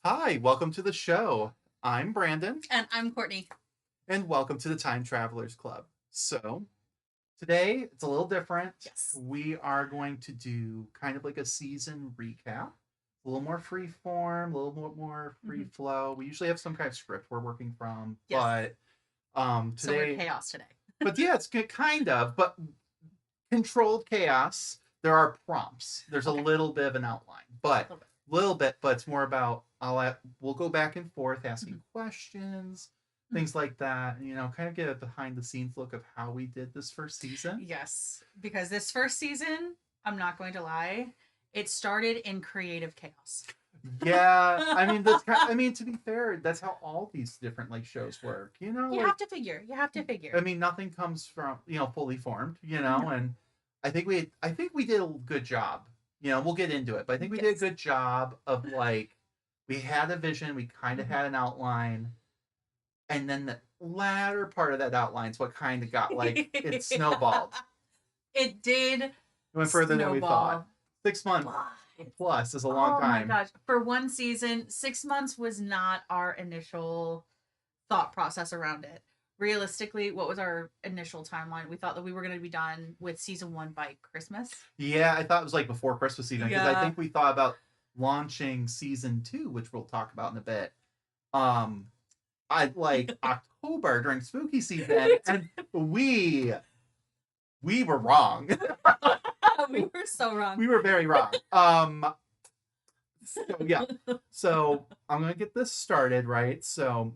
Hi, welcome to the show. I'm Brandon, And I'm Courtney. and welcome to the Time Travelers Club. So, today it's a little different. Yes. We are going to do kind of like a season recap, a little more free form, a little more free Mhm. flow. We usually have some kind of script we're working from, Yes. but So we're today, chaos today. but yeah, it's kind of, but controlled chaos. There are prompts. There's a Okay. little bit of an outline, but A little bit. little bit, but it's more about we'll go back and forth asking Mhm. questions, Mhm. things like that. Kind of get a behind the scenes look of how we did this first season. Yes. Because this first season, I'm not going to lie, it started in creative chaos. Yeah, I mean I mean, to be fair, that's how all these different like shows work. You Like have to figure. You have to figure. I mean, nothing comes from fully formed. No. And I think we did a good job. We'll get into it, but I think we did a Yes. good job of like we had a vision, we kind of Mhm. had an outline, and then the latter part of that outline is what kind of got like it snowballed. It did It went further than we thought. snowball. 6 months But plus is a long oh my time. gosh. For one season, 6 months was not our initial thought process around it. Realistically, what was our initial timeline? We thought that we were going to be done with season one by Christmas. Yeah, I thought it was like before Christmas even because I Yeah. think we thought about launching season 2, which we'll talk about in a bit. Um, I like October during spooky season, and we were wrong. We were so wrong. We were very wrong. So yeah. So I'm gonna get this started, right? So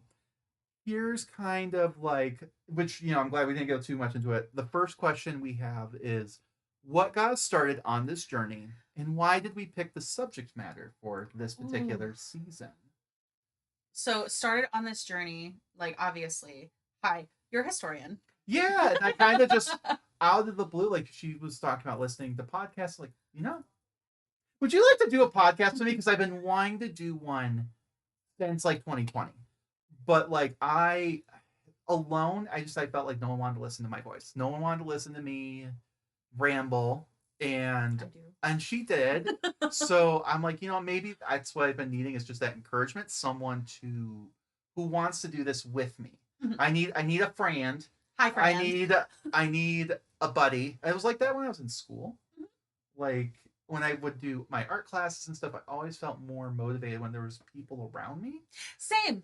here's kind of like which I'm glad we didn't go too much into it. The first question we have is what got us started on this journey and why did we pick the subject matter for this Ooh. particular season? So started on this journey, like obviously. Hi, you're a historian. Yeah, and I kind of just out of the blue, like she was talking about listening to podcasts, like, would you like to do a podcast with me? Because I've been wanting to do one since like 2020. But like I alone, I felt like no one wanted to listen to my voice. No one wanted to listen to me ramble. And I do. and she did. So I'm like, maybe that's what I've been needing is just that encouragement, someone to who wants to do this with me. I need a friend. Hi, I friend. need I need a buddy. I was like that when I was in school. Like when I would do my art classes and stuff, I always felt more motivated when there was people around me. Same.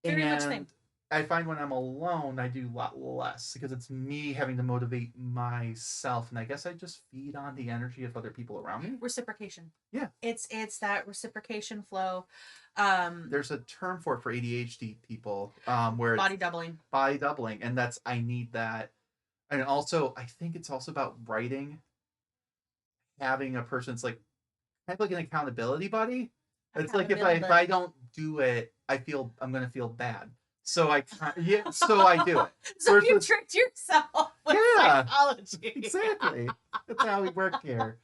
Very much And same. I find when I'm alone, I do a lot less because it's me having to motivate myself, and I guess I just feed on the energy of other people around me. Reciprocation. Yeah, It's that reciprocation flow. there's a term for ADHD people, where it's Body doubling. body doubling, and that's I need that. And also, I think it's also about writing, having a person's like kind of like an accountability buddy. It's like if I don't do it, I'm gonna feel bad. So I do it. So you tricked yourself with Yeah, psychology. exactly. That's how we work here.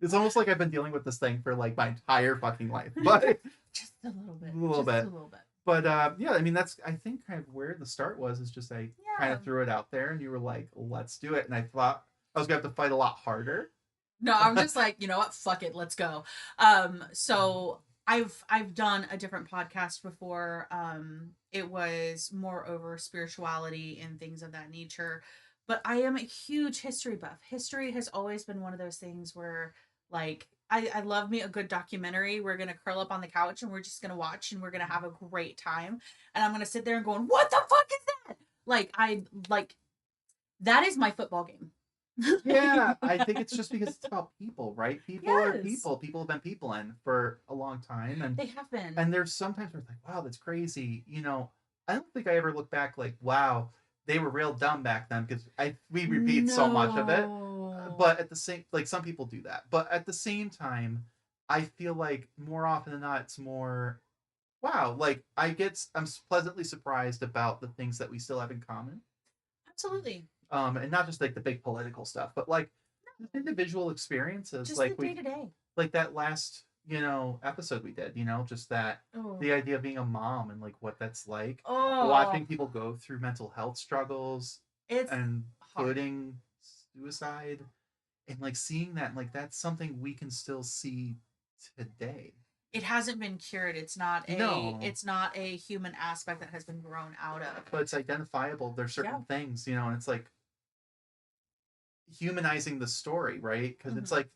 It's almost like I've been dealing with this thing for like my entire fucking life, but Just a little bit. a little Just bit. a little bit. But yeah, I mean that's I think kind of where the start was is just I kind Yeah. of threw it out there, and you were like, "Let's do it," and I thought I was gonna have to fight a lot harder. No, I'm just like, you know what? Fuck it, let's go. So I've done a different podcast before. It was more over spirituality and things of that nature. But I am a huge history buff. History has always been one of those things where like I love me a good documentary. We're gonna curl up on the couch and we're just gonna watch and we're gonna have a great time. And I'm gonna sit there and going, what the fuck is that? Like that is my football game. Yeah, I think it's just because it's about people, right? People are Yes. people. People have been people in for a long time, and They have been. and there's sometimes where it's like, wow, that's crazy. I don't think I ever look back like, wow, they were real dumb back then because I we repeat so much of it. No. But at the same, like some people do that, but at the same time, I feel like more often than not, it's more, wow, like I'm pleasantly surprised about the things that we still have in common. Absolutely. And not just like the big political stuff, but like individual experiences, Just the day to day. like that last episode we did, just that Oh. the idea of being a mom and like what that's like, Oh. watching people go through mental health struggles It's and hard. including suicide, and like seeing that, like that's something we can still see today. it hasn't been cured. It's not a No. it's not a human aspect that has been grown out of. But it's identifiable. There's certain things, you know, and it's like humanizing the story, right? Because it's like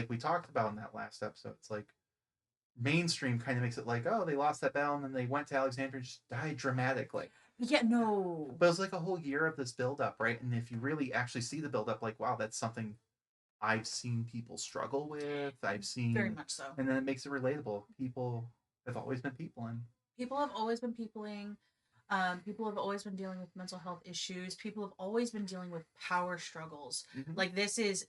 we talked about in that last episode. It's like mainstream kind of makes it like, oh, they lost that battle and then they went to Alexandria and just died dramatically. Yeah, no. But it was like a whole year of this buildup, right? And if you really actually see the buildup, like, wow, that's something I've seen people struggle with. I've seen very much so. And then it makes it relatable. People have always been people, and people have always been peopling. People have always been dealing with mental health issues. People have always been dealing with power struggles. Like this is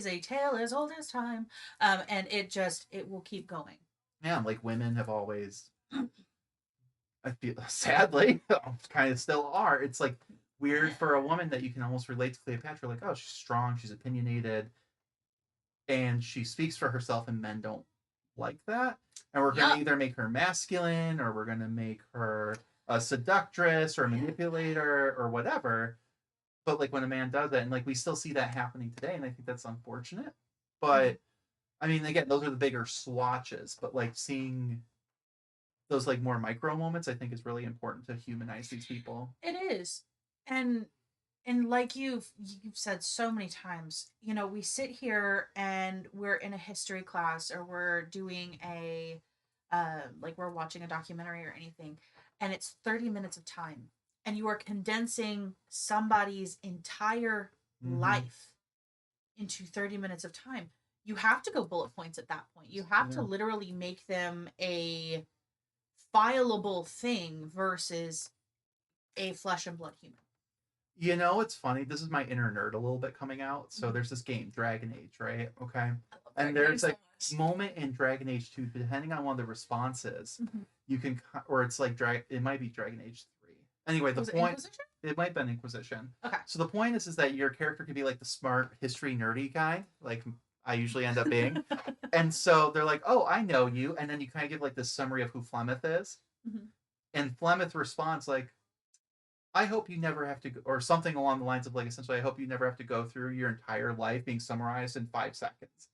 a tale as old as time, and it will keep going. Yeah, like women have always, I feel sadly, kind of still are. It's like weird for a woman that you can almost relate to Cleopatra. Like, oh, she's strong, she's opinionated, and she speaks for herself, and men don't like that. And we're going to either make her masculine, or we're going to make her a seductress or a manipulator or whatever. But like when a man does that, and like we still see that happening today, and I think that's unfortunate. But I mean, again, those are the bigger swatches. But like seeing those like more micro moments, I think is really important to humanize these people. It is, and like you've said so many times, you know, we sit here and we're in a history class or we're doing a like we're watching a documentary or anything, and it's 30 minutes of time, and you are condensing somebody's entire life into 30 minutes of time. You have to go bullet points at that point. You have to literally make them a fileable thing versus a flesh and blood human. You know, it's funny. This is my inner nerd a little bit coming out. So there's this game, Dragon Age, right? Okay. And there's a moment in Dragon Age 2, depending on one of the responses, you can, or it's like, it might be Dragon Age 3. Anyway, the point, it might be an Inquisition. Okay. So the point is that your character can be like the smart history nerdy guy, like I usually end up being. And so they're like, oh, I know you. And then you kind of give like this summary of who Flemeth is. And Flemeth responds like, I hope you never have to, or something along the lines of like, essentially, I hope you never have to go through your entire life being summarized in 5 seconds.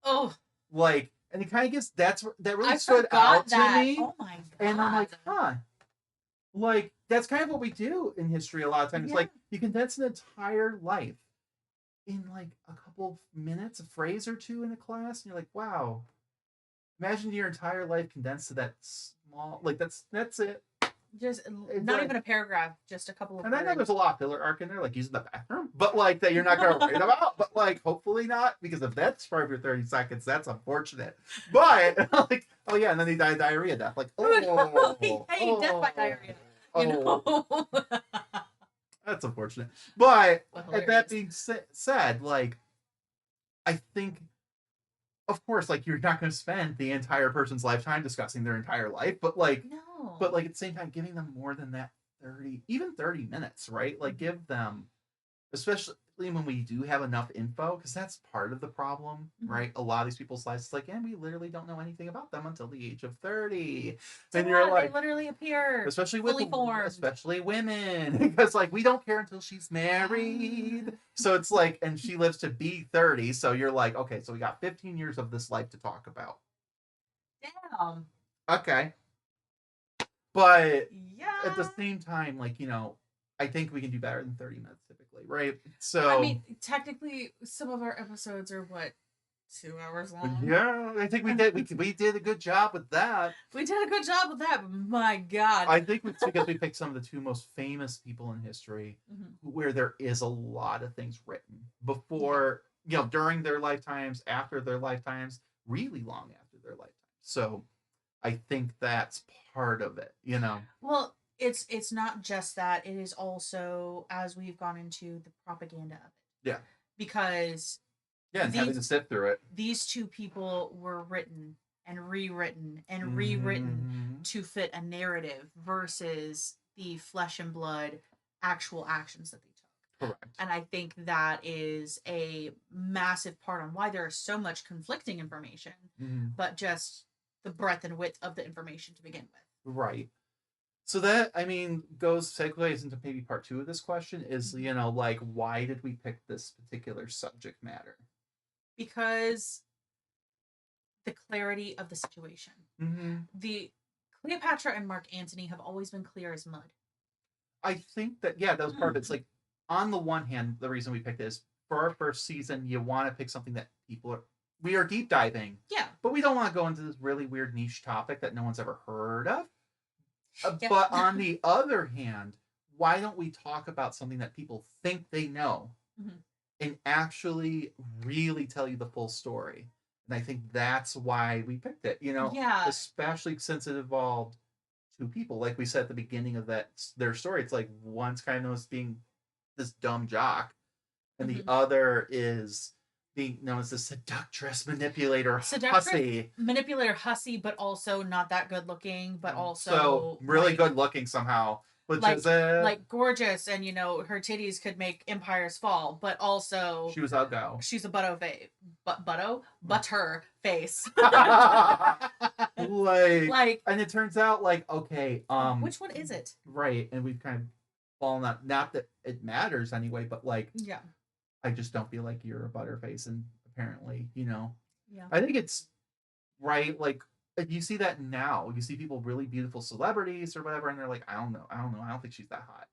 Oh. Like, and it kind of gives, that really stood out to me. Oh my God. And I'm like, huh. Like, that's kind of what we do in history a lot of times. Like, you condense an entire life in like a couple minutes, a phrase or two in a class, and you're like, wow. Imagine your entire life condensed to that small, like, that's it. Just not even a paragraph, just a couple of and words. I know there's a lot of filler arc in there, like using the bathroom, but like that you're not going to write about. But like, hopefully not, because if that's part of your 30 seconds, that's unfortunate. But like, oh yeah, and then he died diarrhea death. Like, hey, death by diarrhea. You know? That's unfortunate. But that being said, like, I think, of course, like you're not going to spend the entire person's lifetime discussing their entire life, but like, but like at the same time, giving them more than that 30 minutes, right? Like give them, especially when we do have enough info, because that's part of the problem, right? A lot of these people's lives, it's like, and we literally don't know anything about them until the age of 30. And you're like, they literally appear, especially fully formed. Especially women, because like we don't care until she's married. So it's like, and she lives to be 30. So you're like, okay, so we got 15 years of this life to talk about. Damn. Okay. But at the same time, like, you know, I think we can do better than 30 minutes typically, right? So I mean, technically, some of our episodes are what, 2 hours long? Yeah, I think we did. We did a good job with that. We did a good job with that. But my God, I think it's because we picked some of the 2 most famous people in history, where there is a lot of things written before, you know, during their lifetimes, after their lifetimes, really long after their lifetimes. So I think that's part of it, you know. Well, it's not just that. It is also, as we've gone into, the propaganda of it. Yeah. Because and having to sit through it. These 2 people were written and rewritten and rewritten to fit a narrative versus the flesh and blood actual actions that they took. Correct. And I think that is a massive part on why there is so much conflicting information, but just the breadth and width of the information to begin with. Right. So that, I mean, segues into maybe part 2 of this question is, you know, like, why did we pick this particular subject matter? Because the clarity of the situation. Mm-hmm. The Cleopatra and Mark Antony have always been clear as mud. I think that, yeah, that was part of it. It's like, on the one hand, the reason we picked it is for our first season, you want to pick something that we are deep diving. Yeah. But we don't want to go into this really weird niche topic that no one's ever heard of. Yeah. But on the other hand, why don't we talk about something that people think they know and actually really tell you the full story? And I think that's why we picked it, Yeah. especially since it involved two people. Like we said at the beginning of their story, it's like one's kind of known as being this dumb jock, and the other is being known as the seductress, manipulator, hussy. But also not that good looking, but also so really like, good looking somehow. Which is like gorgeous, and her titties could make empires fall, but also she was a go. She's a butter face. like, and it turns out like, okay, which one is it? Right, and we've kind of fallen out. Not that it matters anyway, but like, yeah, I just don't feel like you're a butterface, and apparently, Yeah. I think it's right. Like, you see that now. You see people, really beautiful celebrities or whatever, and they're like, I don't know. I don't think she's that hot.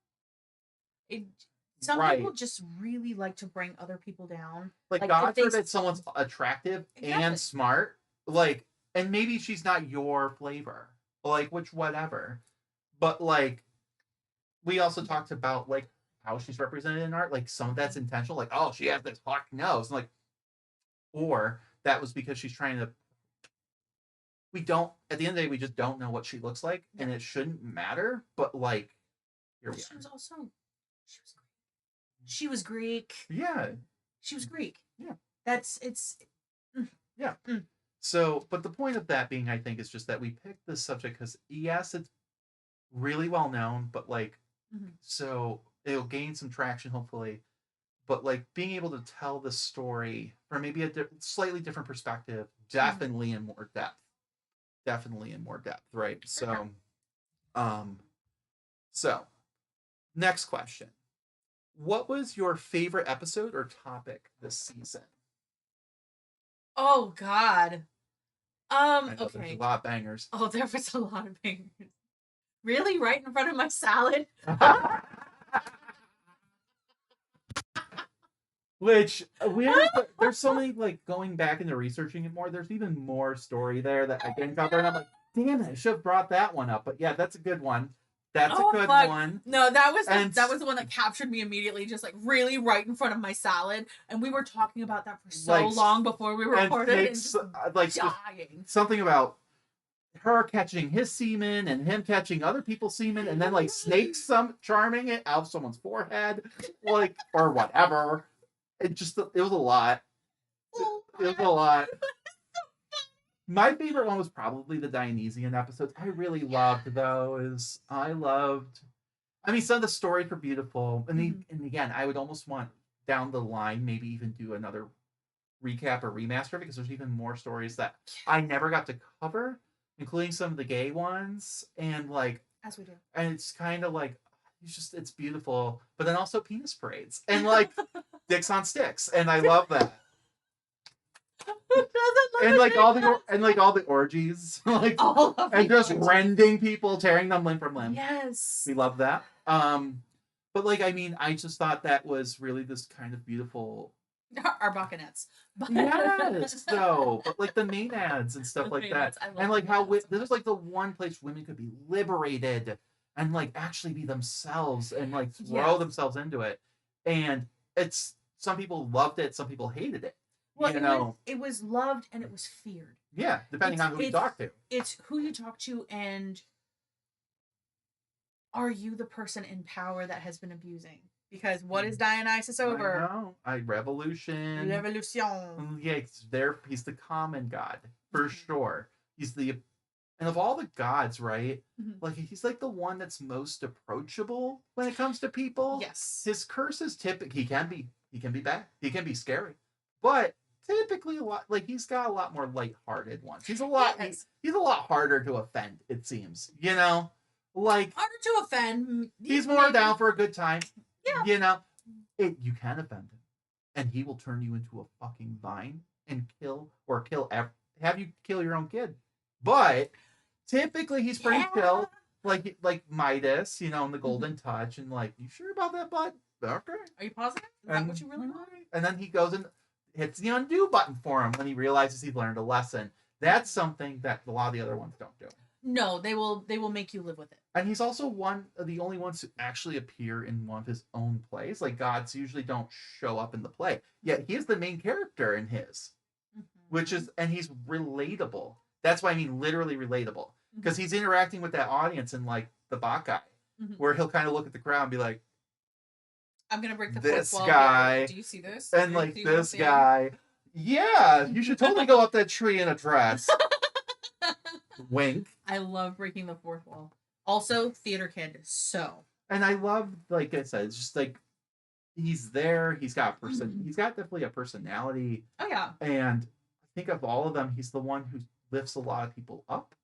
Some people just really like to bring other people down. Like God forbid someone's attractive and smart, like, and maybe she's not your flavor, like, whatever. But like, we also talked about like how she's represented in art. Like, some of that's intentional, like, oh, she has this hawk nose, and like, or that was because she's trying to. We don't. At the end of the day, we just don't know what she looks like, and it shouldn't matter. But like, here we are. She was Greek. Yeah. She was Greek. Yeah. Yeah. So, but the point of that being, I think, is just that we picked this subject because, yes, it's really well known, but like, so it'll gain some traction, hopefully. But like, being able to tell the story from maybe a slightly different perspective, definitely in more depth. Right? So, so next question. What was your favorite episode or topic this season? Oh God. Okay. There's a lot of bangers. Oh, there was a lot of bangers. Really? Right in front of my salad? Which there's so many, like, going back into researching it more, there's even more story there that I didn't cover, and I'm like, damn it, I should have brought that one up. But yeah, that's a good one. That's a good one. No, that was the one that captured me immediately, just like really right in front of my salad. And we were talking about that for so long before we recorded, and just like dying. Something about her catching his semen and him catching other people's semen, and then like snakes charming it out of someone's forehead, like, or whatever. It was a lot. It was a lot. My favorite one was probably the Dionysian episodes. I really loved those. I mean, some of the stories were beautiful. And, and again, I would almost want down the line, maybe even do another recap or remaster, because there's even more stories that I never got to cover, including some of the gay ones. And like, as we do. And it's kind of like, it's beautiful, but then also penis parades and like dicks on sticks. And I love that. And like all the orgies, like, and just rending people, tearing them limb from limb. Yes, we love that. But like, I mean, I just thought that was really this kind of beautiful. Our buccanettes. Yes, though, but like the maenads and stuff like that, and like how this is like the one place women could be liberated and like actually be themselves and like throw themselves into it. And it's, some people loved it, some people hated it. Well, it was loved and it was feared. Yeah, depending on who you talk to. It's who you talk to, and are you the person in power that has been abusing? Because what is Dionysus over? I know. Revolution. Revolution. Yeah, he's the common god, for sure. He's and of all the gods, right? Like, he's like the one that's most approachable when it comes to people. Yes. His curse is he can be bad. He can be scary. But typically a lot, like, he's got a lot more lighthearted ones. He's a lot harder to offend, it seems. Like, harder to offend. He's more down for a good time. Yeah. You can offend him, and he will turn you into a fucking vine and kill have you kill your own kid. But typically he's pretty chill, like Midas, you know, in the Golden Touch, and like, you sure about that, bud? Okay. Are you positive? Is that what you really want? And then he goes and hits the undo button for him when he realizes he's learned a lesson. That's something that a lot of the other ones don't do. No, they will make you live with it. And he's also one of the only ones to actually appear in one of his own plays. Like, gods usually don't show up in the play. Yet he is the main character in his. Which is, and he's relatable. That's why I mean literally relatable. Because he's interacting with that audience in like the Bacchae, where he'll kind of look at the crowd and be like, I'm gonna break the this fourth wall guy here. Do you see this? And like this guy. Yeah, you should totally go up that tree in a dress. Wink. I love breaking the fourth wall. Also, theater kid. So. And I love, like I said, it's just like he's there. He's got He's got definitely a personality. Oh yeah. And I think of all of them, he's the one who lifts a lot of people up.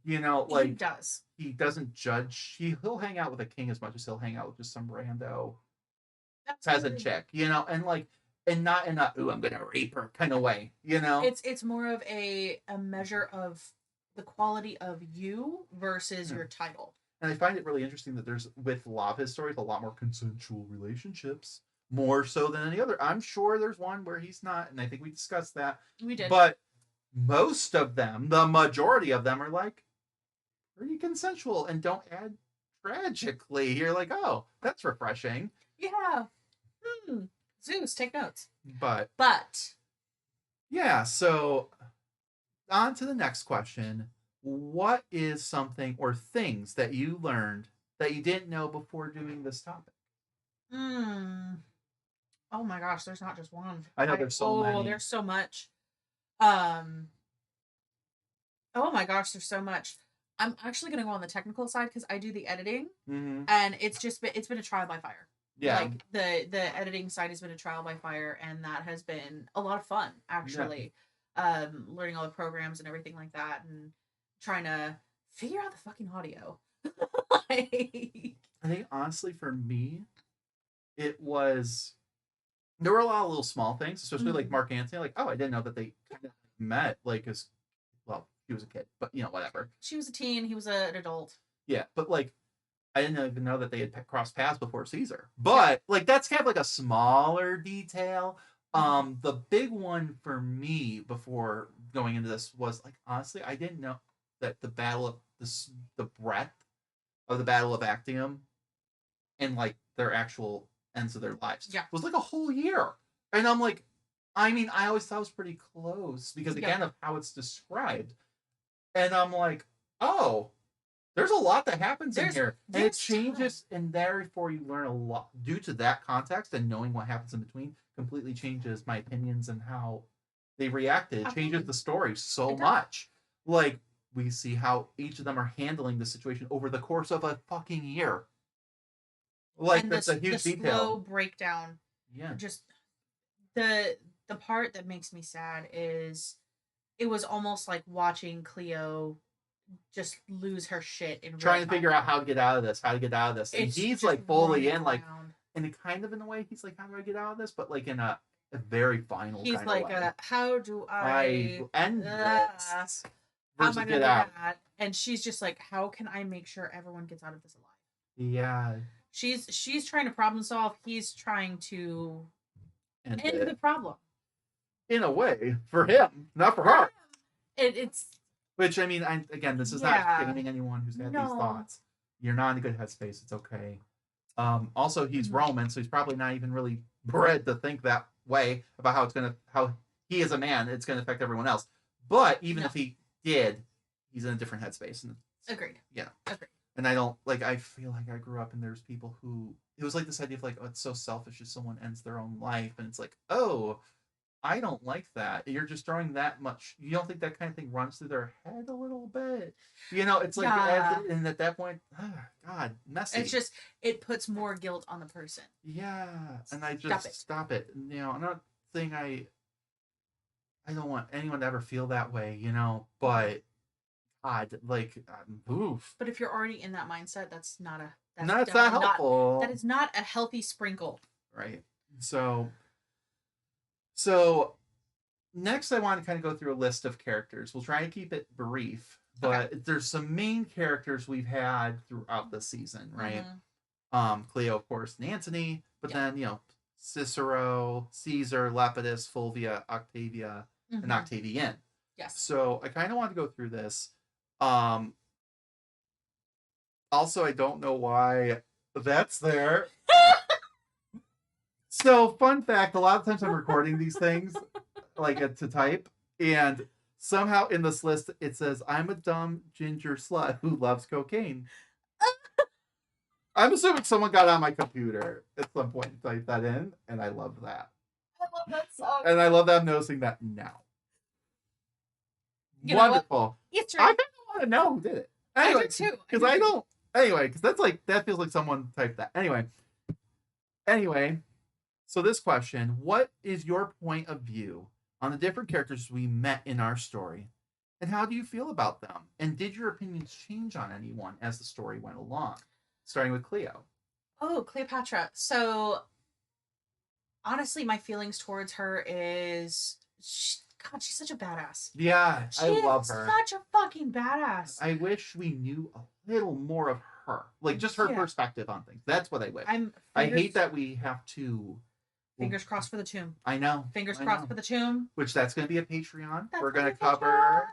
You know, like he does. He doesn't judge. He'll hang out with a king as much as he'll hang out with just some rando peasant chick. You know, and like, and not in a, ooh, I'm gonna rape her kind of way. You know, it's more of a measure of the quality of you versus your title. And I find it really interesting that there's, with a lot of his stories, a lot more consensual relationships, more so than any other. I'm sure there's one where he's not, and I think we discussed that. We did. But most of them, the majority of them, are like pretty consensual and don't add tragically. You're like, oh, that's refreshing. Yeah. Zeus, take notes. But yeah, so on to the next question. What is something or things that you learned that you didn't know before doing this topic? Oh my gosh, there's not just one. I know there's so many. Oh, there's so much. Oh my gosh, there's so much. I'm actually gonna go on the technical side because I do the editing, and it's been a trial by fire. Yeah. Like the editing side has been a trial by fire, and that has been a lot of fun actually. Yeah. Learning all the programs and everything like that, and trying to figure out the fucking audio. I think honestly for me, there were a lot of little small things, especially like Mark Anthony. Like, oh, I didn't know that they kind of met. Like, as well, he was a kid, but you know, whatever. She was a teen. He was an adult. Yeah, but like, I didn't even know that they had crossed paths before Caesar. But like, that's kind of like a smaller detail. The big one for me before going into this was like, honestly, I didn't know that the breadth of the Battle of Actium and like their actual ends of their lives was like a whole year. And I'm like, I mean, I always thought it was pretty close because again of how it's described. And I'm like, oh, there's a lot that happens in here. And it changes, and therefore you learn a lot. Due to that context and knowing what happens in between completely changes my opinions and how they reacted. It changes the story so much. Like, we see how each of them are handling the situation over the course of a fucking year. Like, that's a huge detail. Slow breakdown. Yeah. Just the part that makes me sad is it was almost like watching Cleo just lose her shit in trying to figure out how to get out of this. And he's like fully in, like, in a kind of in a way, he's like, how do I get out of this? But like in a very final he's kind like, of way. How do I end this? How am I gonna do that? And she's just like, how can I make sure everyone gets out of this alive? Yeah. She's trying to problem solve. He's trying to end the problem. In a way, for him, not for her. It's which, I mean, again, this is not shaming anyone who's had these thoughts. You're not in a good headspace. It's okay. Also, he's Roman, so he's probably not even really bred to think that way about how he is a man, it's gonna affect everyone else. But even if he did, he's in a different headspace. And agreed. Yeah. Agreed. And I feel like I grew up and there's people who, it was like this idea of like, oh, it's so selfish if someone ends their own life. And it's like, oh, I don't like that. You're just throwing that much. You don't think that kind of thing runs through their head a little bit? You know, it's like, and at that point, God, messy. It's just, it puts more guilt on the person. Yeah. And I just, stop it. You know, I'm not saying I don't want anyone to ever feel that way, you know, but God, like, oof. But if you're already in that mindset, that's not helpful. That is not a healthy sprinkle. Right. So next I want to kind of go through a list of characters. We'll try and keep it brief, but there's some main characters we've had throughout the season, right? Cleo, of course, and Antony, but then, Cicero, Caesar, Lepidus, Fulvia, Octavia, and Octavian. Yes. So I kind of want to go through this. Also, I don't know why that's there. So, fun fact, a lot of times I'm recording these things, like to type, and somehow in this list it says, I'm a dumb ginger slut who loves cocaine. I'm assuming someone got on my computer at some point and typed that in, and I love that. I love that song. And I love that I'm noticing that now. You Wonderful. It's right. I kind of want to know who did it. Anyway, I do too. Because I don't. Anyway, because that feels like someone typed that. Anyway. So this question, what is your point of view on the different characters we met in our story? And how do you feel about them? And did your opinions change on anyone as the story went along? Starting with Cleo. Oh, Cleopatra. So, honestly, my feelings towards her is... God, she's such a badass. Yeah, I love her. Such a fucking badass. I wish we knew a little more of her. Like, just her perspective on things. That's what I wish. I hate that we have to... Fingers crossed for the tomb. I know. Fingers crossed for the tomb. Which that's going to be a Patreon. We're going to cover.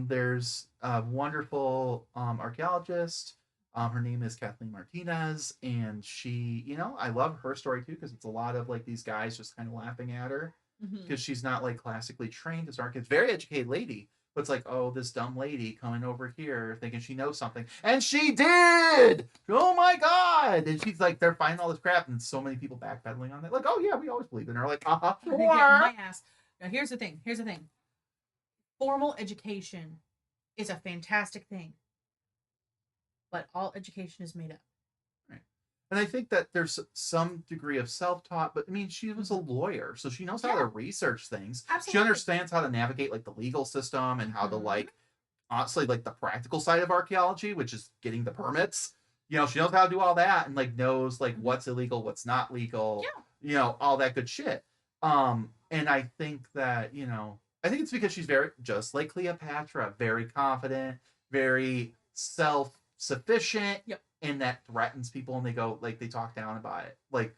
There's a wonderful archaeologist. Her name is Kathleen Martinez, and she, I love her story too because it's a lot of like these guys just kind of laughing at her because she's not like classically trained as an archaeologist. Very educated lady, but it's like, oh, this dumb lady coming over here thinking she knows something. And she did! Oh my God! And she's like, they're finding all this crap, and so many people backpedaling on it. Like, oh yeah, we always believe in her. Like, sure. My ass. Now, here's the thing. Formal education is a fantastic thing. But all education is made up. Right. And I think that there's some degree of self-taught, but I mean, she was a lawyer, so she knows how to research things. Absolutely. She understands how to navigate like the legal system and how to like, honestly, like the practical side of archaeology, which is getting the permits. She knows how to do all that and like knows like what's illegal, what's not legal. Yeah. All that good shit. And I think that, I think it's because she's very, just like Cleopatra, very confident, very self-sufficient. Yep. And that threatens people, and they go like they talk down about it. Like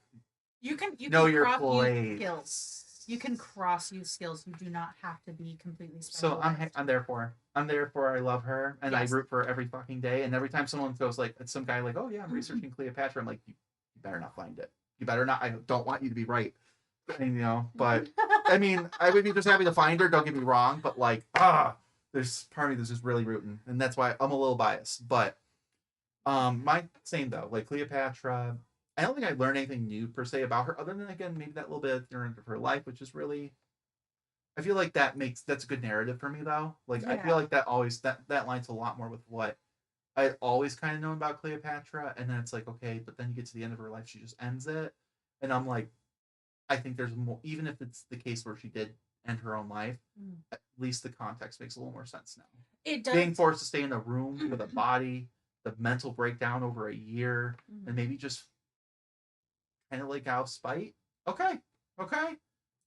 you can know your place. Skills. You can cross-use skills. You do not have to be completely specialized. So I'm there for her. I love her, and I root for her every fucking day. And every time someone goes like, it's some guy like, oh yeah, I'm researching Cleopatra. I'm like, you better not find it. You better not. I don't want you to be right. And, but I mean, I would be just happy to find her. Don't get me wrong, but like, there's part of me that's just really rooting, and that's why I'm a little biased, but. My same though, like Cleopatra, I don't think I learned anything new per se about her, other than again maybe that little bit of her life, which is really, I feel like that's a good narrative for me though. Like I feel like that always that lines a lot more with what I always kind of known about Cleopatra, and then it's like okay, but then you get to the end of her life, she just ends it, and I'm like, I think there's more, even if it's the case where she did end her own life, at least the context makes a little more sense now. It does. Being forced to stay in a room with a body. The mental breakdown over a year, and maybe just kind of like out of spite. Okay.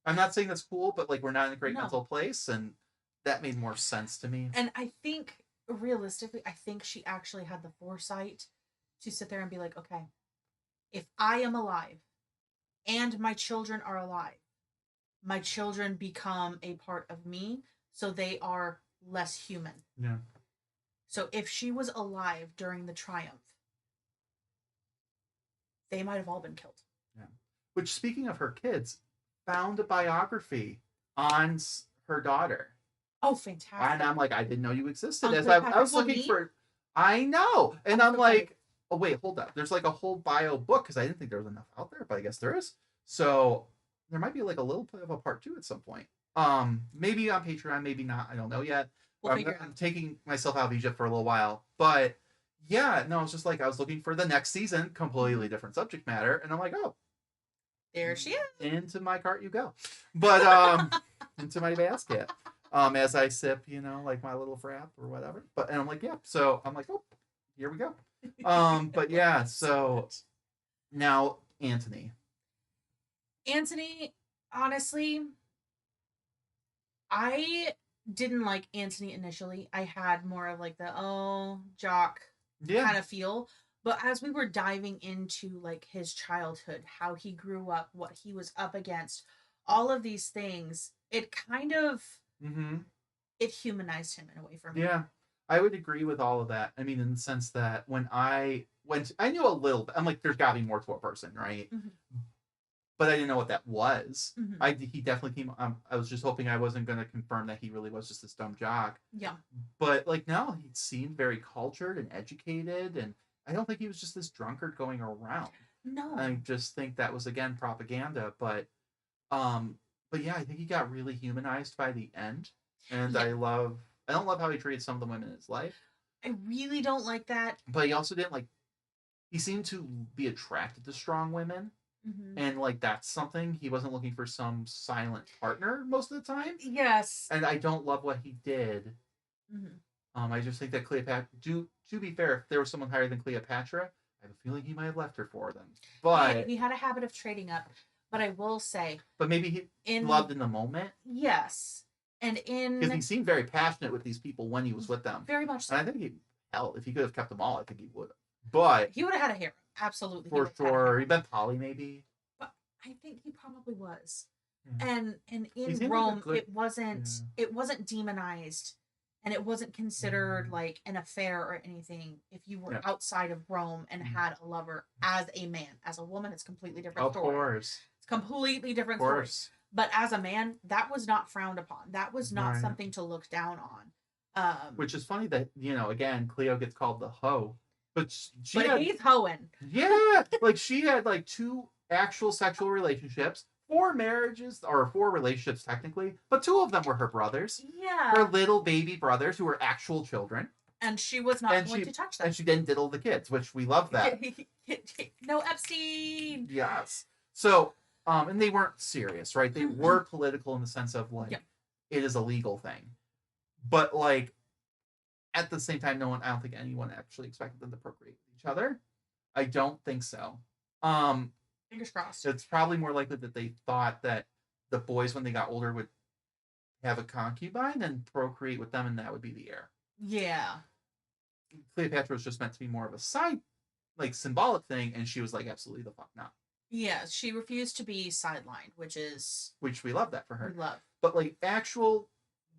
I'm not saying that's cool, but like we're not in a great mental place, and that made more sense to me. And I think realistically, she actually had the foresight to sit there and be like, okay, if I am alive and my children are alive, my children become a part of me, so they are less human. Yeah. So if she was alive during the triumph, they might have all been killed. Yeah. Which, speaking of her kids, found a biography on her daughter. Oh, fantastic. And I'm like, I didn't know you existed. As I was looking for... I know. And I'm like, oh, wait, hold up. There's like a whole bio book, because I didn't think there was enough out there, but I guess there is. So there might be like a little bit of a part 2 at some point. Maybe on Patreon, maybe not. I don't know yet. I'm taking myself out of Egypt for a little while, but yeah, no, it's just like I was looking for the next season, completely different subject matter, and I'm like, oh, there she is. Into my cart you go, but into my basket, as I sip, like my little frap or whatever. But and I'm like, yeah, so I'm like, oh, here we go. But yeah, so now Antony, honestly. I didn't like Anthony initially. I had more of like the jock Yeah. kind of feel. But as we were diving into like his childhood, how he grew up, what he was up against, all of these things, it kind of Mm-hmm. it humanized him in a way for me. Yeah. I would agree with all of that. I mean, in the sense that when I went, I knew a little bit. I'm like, there's got to be more to a person, right? Mhm. But I didn't know what that was. Mhm. He definitely came. I was just hoping I wasn't going to confirm that he really was just this dumb jock. Yeah. But like, no, he seemed very cultured and educated, and I don't think he was just this drunkard going around. No. I just think that was again propaganda. Um, but yeah, I think he got really humanized by the end, and Yeah. I don't love how he treated some of the women in his life, I really don't like that. but he also didn't like. He seemed to be attracted to strong women, Mhm. and like that's something he wasn't looking for some silent partner most of the time. Yes. And I don't love what he did. Mhm. I just think that Cleopatra. To be fair, if there was someone higher than Cleopatra, I have a feeling he might have left her for them. But He had a habit of trading up. But I will say, but maybe he loved in the moment. Yes. And because he seemed very passionate with these people when he was with them. Very much so. And I think if he could have kept them all, I think he would have. But he would have had a hero. Absolutely. For sure. He'd been Polly, maybe. But I think he probably was. Yeah. And in Rome, like it wasn't demonized, and it wasn't considered like an affair or anything if you were outside of Rome and had a lover as a man. As a woman, it's completely different story. Of course. It's completely different story. But as a man, that was not frowned upon. That was not something to look down on. Which is funny that, again, Cleo gets called the hoe. But he's hoeing. Yeah. Like she had like 2 actual sexual relationships, 4 marriages, or 4 relationships technically, but 2 of them were her brothers. Yeah. Her little baby brothers who were actual children. And she was not going to touch them. And she didn't diddle the kids, which we love that. No Epstein. Yes. So, and they weren't serious, right? They were political in the sense of like, it is a legal thing. But like, at the same time, I don't think anyone actually expected them to procreate with each other. I don't think so. Fingers crossed. It's probably more likely that they thought that the boys, when they got older, would have a concubine and procreate with them, and that would be the heir. Yeah. Cleopatra was just meant to be more of a side, like, symbolic thing, and she was like, absolutely the fuck not. Yeah, she refused to be sidelined, which we love that for her. We love. But like actual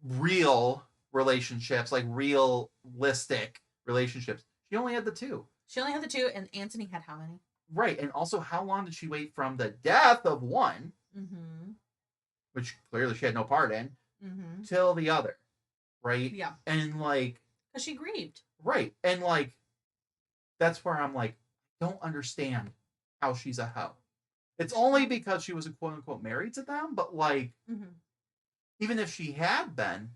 real relationships, like realistic relationships, she only had the 2. She only had the 2, and Antony had how many? Right, and also how long did she wait from the death of one, which clearly she had no part in, till the other, right? Yeah. And like, because she grieved. Right, and like, that's where I'm like, don't understand how she's a hoe. It's only because she was a quote unquote married to them, but like, even if she had been,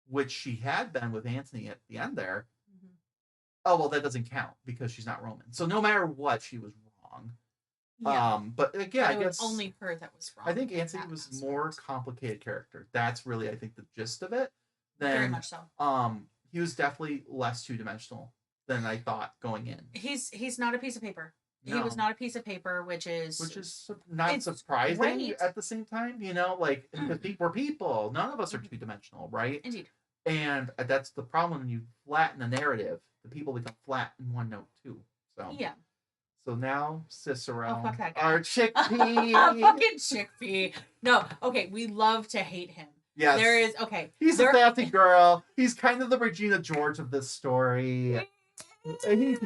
which she had been with Antony at the end there, oh well, that doesn't count because she's not Roman. So no matter what, she was wrong. Yeah. But again, I guess only her that was wrong. I think Antony was more complicated character. That's really, I think, the gist of it. Very much so. He was definitely less 2-dimensional than I thought going in. He's not a piece of paper. No. He was not a piece of paper, which is not surprising at the same time. Like we're people. None of us are 2-dimensional, right? Indeed. And that's the problem when you flatten the narrative. The people become flat in one note too. So yeah. So now Cicero, fuck that guy. our chickpea, fucking chickpea. No, okay, we love to hate him. Yes, there is He's a sassy girl. He's kind of the Regina George of this story. He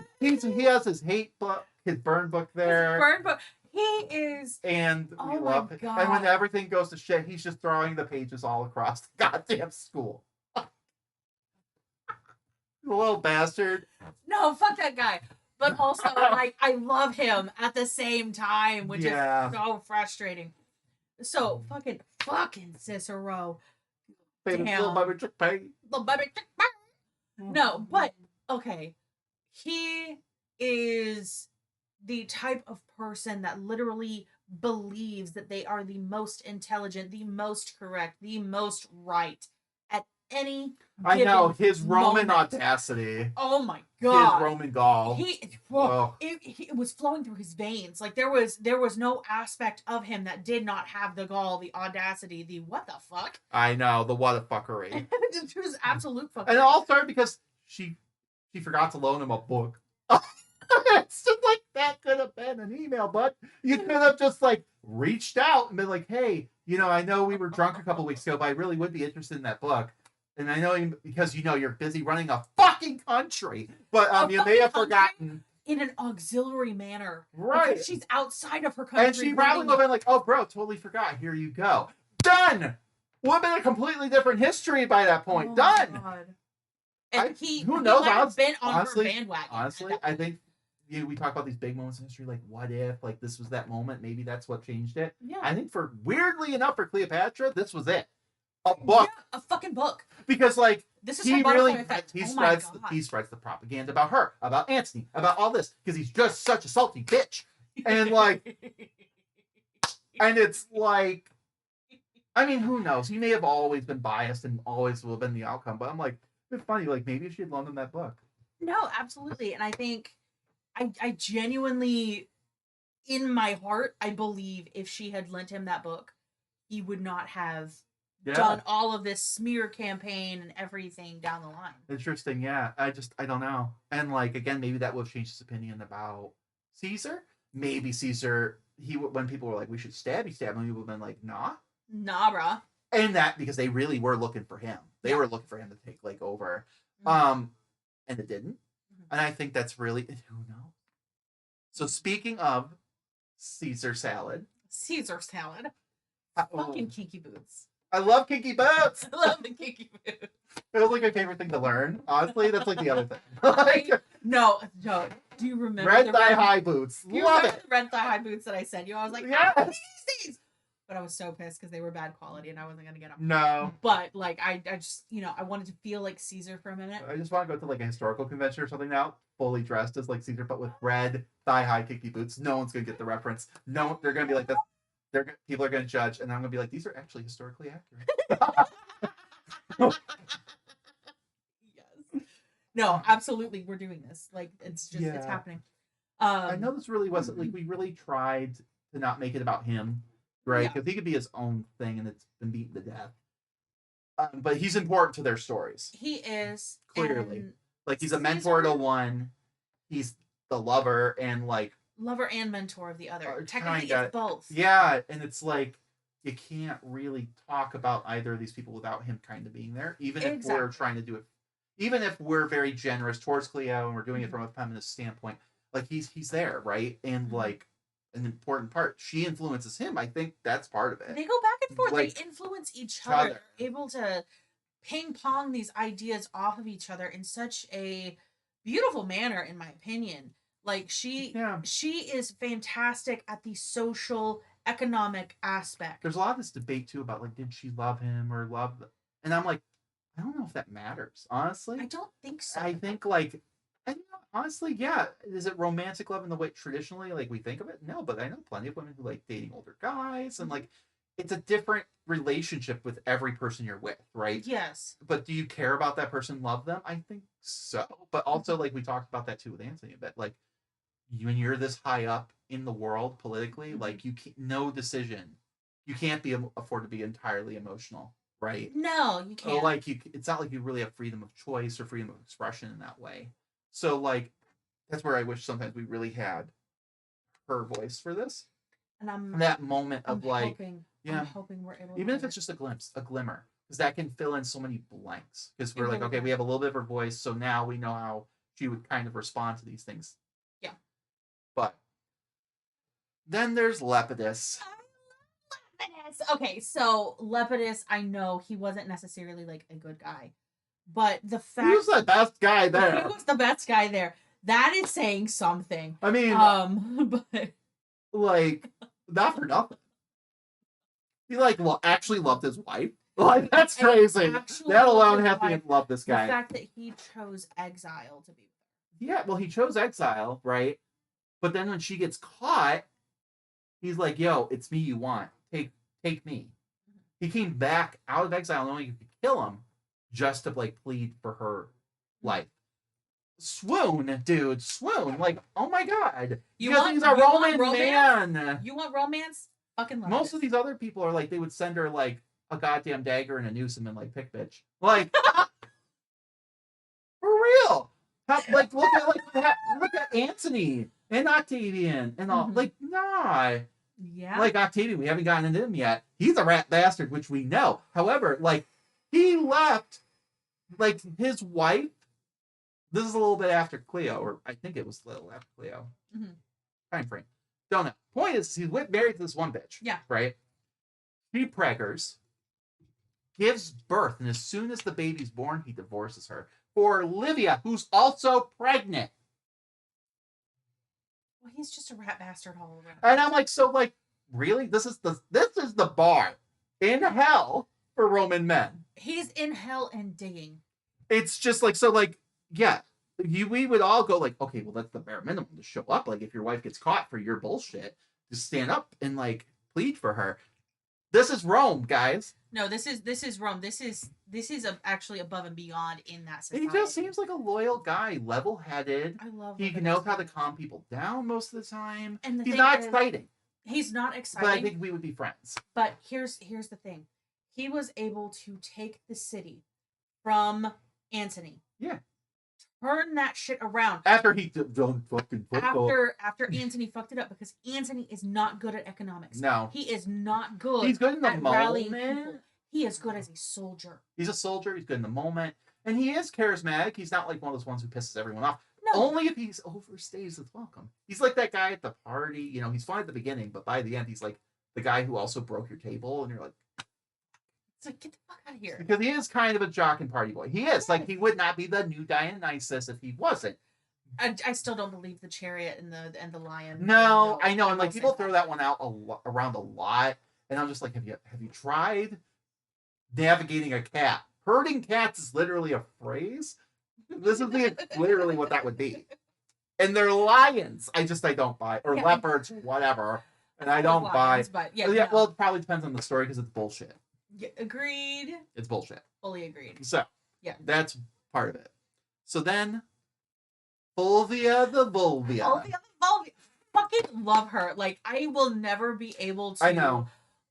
has his hate book, his burn book there. His burn book. He is, and we love it. And when everything goes to shit, he's just throwing the pages all across the goddamn school. The little bastard. No, fuck that guy. But also, like, I love him at the same time, which is so frustrating. So, fucking Cicero. Damn. Little baby chickpea. No, but, okay. He is the type of person that literally believes that they are the most intelligent, the most correct, the most right at any I know given his Roman moment. audacity. Oh my His god. Roman gall. Oh. It was flowing through his veins. Like there was no aspect of him that did not have the gall, the audacity, the what the fuck. I know, the what a fuckery. It was absolute fuckery. And it all started because she forgot to loan him a book. It's just like that could have been an email, but you could have just like reached out and been like, hey, I know we were drunk a couple weeks ago, but I really would be interested in that book. And I know because you're busy running a fucking country, but you may have forgotten. In an auxiliary manner. Right. Because she's outside of her country. And she probably would have been like, oh, bro, totally forgot. Here you go. Done! Would have been a completely different history by that point. Done! God. And who knows? Might have been on honestly, her bandwagon. Honestly, I think we talk about these big moments in history, like what if, like this was that moment, maybe that's what changed it. Yeah. I think weirdly enough for Cleopatra, this was it. A book. Yeah, a fucking book. Because like this is he really effect. He spreads the propaganda about her, about Antony, about all this, because he's just such a salty bitch. And like and it's like, I mean, who knows? He may have always been biased and always will have been the outcome, but I'm like, it's funny, like maybe if she had loaned him that book. No, absolutely. And I think I genuinely, in my heart, I believe if she had lent him that book, he would not have done all of this smear campaign and everything down the line. Interesting, yeah. I don't know. And like again, maybe that would have changed his opinion about Caesar. Maybe Caesar, when people were like, we should stab him, he would have been like, nah, bruh. And that because they really were looking for him. They were looking for him to take like over. And it didn't. And I think that's really, who knows? So speaking of Caesar salad. Fucking kinky boots. I love kinky boots. I love the kinky boots. It was like my favorite thing to learn. Honestly, that's like the other thing. Like, no. Do you remember red thigh high boots? Love it. The red thigh high boots that I sent you? I was like, yes. I need these. But I was so pissed because they were bad quality and I wasn't gonna get them. No. But like I just I wanted to feel like Caesar for a minute. I just want to go to like a historical convention or something now, fully dressed as like Caesar, but with red thigh high kinky boots. No one's gonna get the reference. No, they're gonna be like this. People are gonna judge, and I'm gonna be like, these are actually historically accurate. Yes. No, absolutely, we're doing this. Like it's just it's happening. I know this really wasn't like we really tried to not make it about him. Right, because he could be his own thing, and it's been beaten to death. But he's important to their stories. He is clearly, like he's a mentor to one. He's the lover and mentor of the other. Technically, it's both. Yeah, and it's like you can't really talk about either of these people without him kind of being there. Even if we're trying to do it, even if we're very generous towards Cleo and we're doing it from a feminist standpoint, like he's there, right? And like. An important part. She influences him. I think that's part of it. They go back and forth. Like, they influence each other. Able to ping pong these ideas off of each other in such a beautiful manner, in my opinion. Like she is fantastic at the social, economic aspect. There's a lot of this debate too about like, did she love him or love? And I'm like, I don't know if that matters. Honestly, I don't think so. I think like. And honestly, yeah. Is it romantic love in the way traditionally like we think of it? No, but I know plenty of women who like dating older guys and like it's a different relationship with every person you're with, right? Yes. But do you care about that person, love them? I think so. But also like we talked about that too with Anthony a bit. Like when you're this high up in the world politically, like you can't, no decision. You can't afford to be entirely emotional, right? No, you can't. So, like it's not like you really have freedom of choice or freedom of expression in that way. So, like, that's where I wish sometimes we really had her voice for this. And that moment of I'm hoping we're able even if it's just a glimpse, a glimmer, because that can fill in so many blanks. Because we're like, okay, we have a little bit of her voice, so now we know how she would kind of respond to these things. Yeah. But then there's Lepidus. Okay, so Lepidus, I know he wasn't necessarily like a good guy. But the fact he was the best guy there. He was the best guy there. That is saying something. I mean, but like not for nothing. He like actually loved his wife. Like that's crazy. That alone has to love this guy. The fact that he chose exile to be with her. Yeah, well, he chose exile, right? But then when she gets caught, he's like, "Yo, it's me you want. Take me." He came back out of exile knowing you could kill him. just to like plead for her life. Swoon, dude, swoon. Like, oh my god. Because he's a Roman man. You want romance? Fucking love Most of these other people are like, they would send her like a goddamn dagger and a noose and then like pick bitch. Like, for real. Like, look at Antony and Octavian and all. Like, nah. Yeah. Like Octavian, we haven't gotten into him yet. He's a rat bastard, which we know. However, like, he left like his wife. This is a little bit after Cleo, or I think it was a little after Cleo. Time frame. Don't know. Point is, he's married to this one bitch. Yeah. Right? She preggers, gives birth, and as soon as the baby's born, he divorces her for Livia, who's also pregnant. Well, he's just a rat bastard all around. And I'm like, so like, really? This is the bar in hell for Roman men. He's in hell and digging. It's just like, so like, yeah, we would all go like, okay, well, that's the bare minimum to show up. Like, if your wife gets caught for your bullshit, just stand up and like plead for her. This is Rome, guys. No, this is Rome. This is actually above and beyond in that society. He just seems like a loyal guy, level-headed. I love. He knows how to calm people down most of the time. And he's not exciting. He's not exciting. But I think we would be friends. But here's the thing. He was able to take the city from Antony. Yeah. Turn that shit around. After he done fucking after Antony fucked it up, because Antony is not good at economics. No. He is not good. He's good in the rallying moment. people. He is good as a soldier. He's a soldier. He's good in the moment. And he is charismatic. He's not like one of those ones who pisses everyone off. No. Only if he's overstays his welcome. He's like that guy at the party. You know, he's fun at the beginning, but by the end, he's like the guy who also broke your table. And you're like, it's like, get the fuck out of here. Because he is kind of a jock and party boy. He is. Like, he would not be the new Dionysus if he wasn't. I still don't believe the chariot and the lion. No, I know. And like, people throw that one out around a lot. And I'm just like, have you tried navigating a cat? Herding cats is literally a phrase. This is literally what that would be. And they're lions. I don't buy. Or leopards or whatever. And I don't buy. But well, it probably depends on the story because it's bullshit. Yeah, agreed. It's bullshit. Fully agreed. So, yeah, that's part of it. So then, Fulvia the Vulvia. Fulvia the Vulvia. Fucking love her. Like, I will never be able to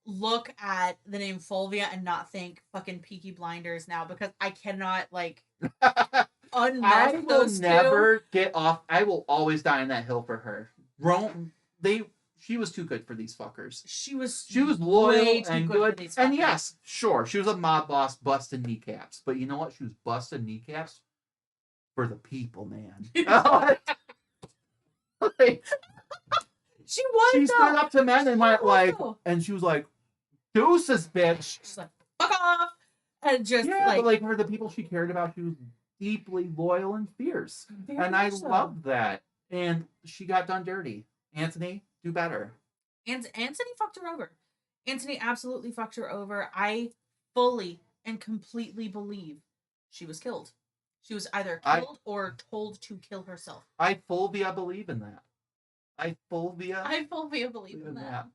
look at the name Fulvia and not think fucking Peaky Blinders now, because I cannot, like, I will never get off. I will always die on that hill for her. She was too good for these fuckers. She was loyal and good. And yes, sure, she was a mob boss busting kneecaps. But you know what? She was busting kneecaps for the people, man. Like, she was. She stood up to men and went like, and she was like, "Deuces, bitch." She's like, "Fuck off," and just but like for the people she cared about, she was deeply loyal and fierce, and I loved that. And she got done dirty. Antony, do better. And Antony fucked her over. Antony absolutely fucked her over. I fully and completely believe she was killed. She was either killed or told to kill herself. I Fulvia believe in that. I Fulvia believe in that.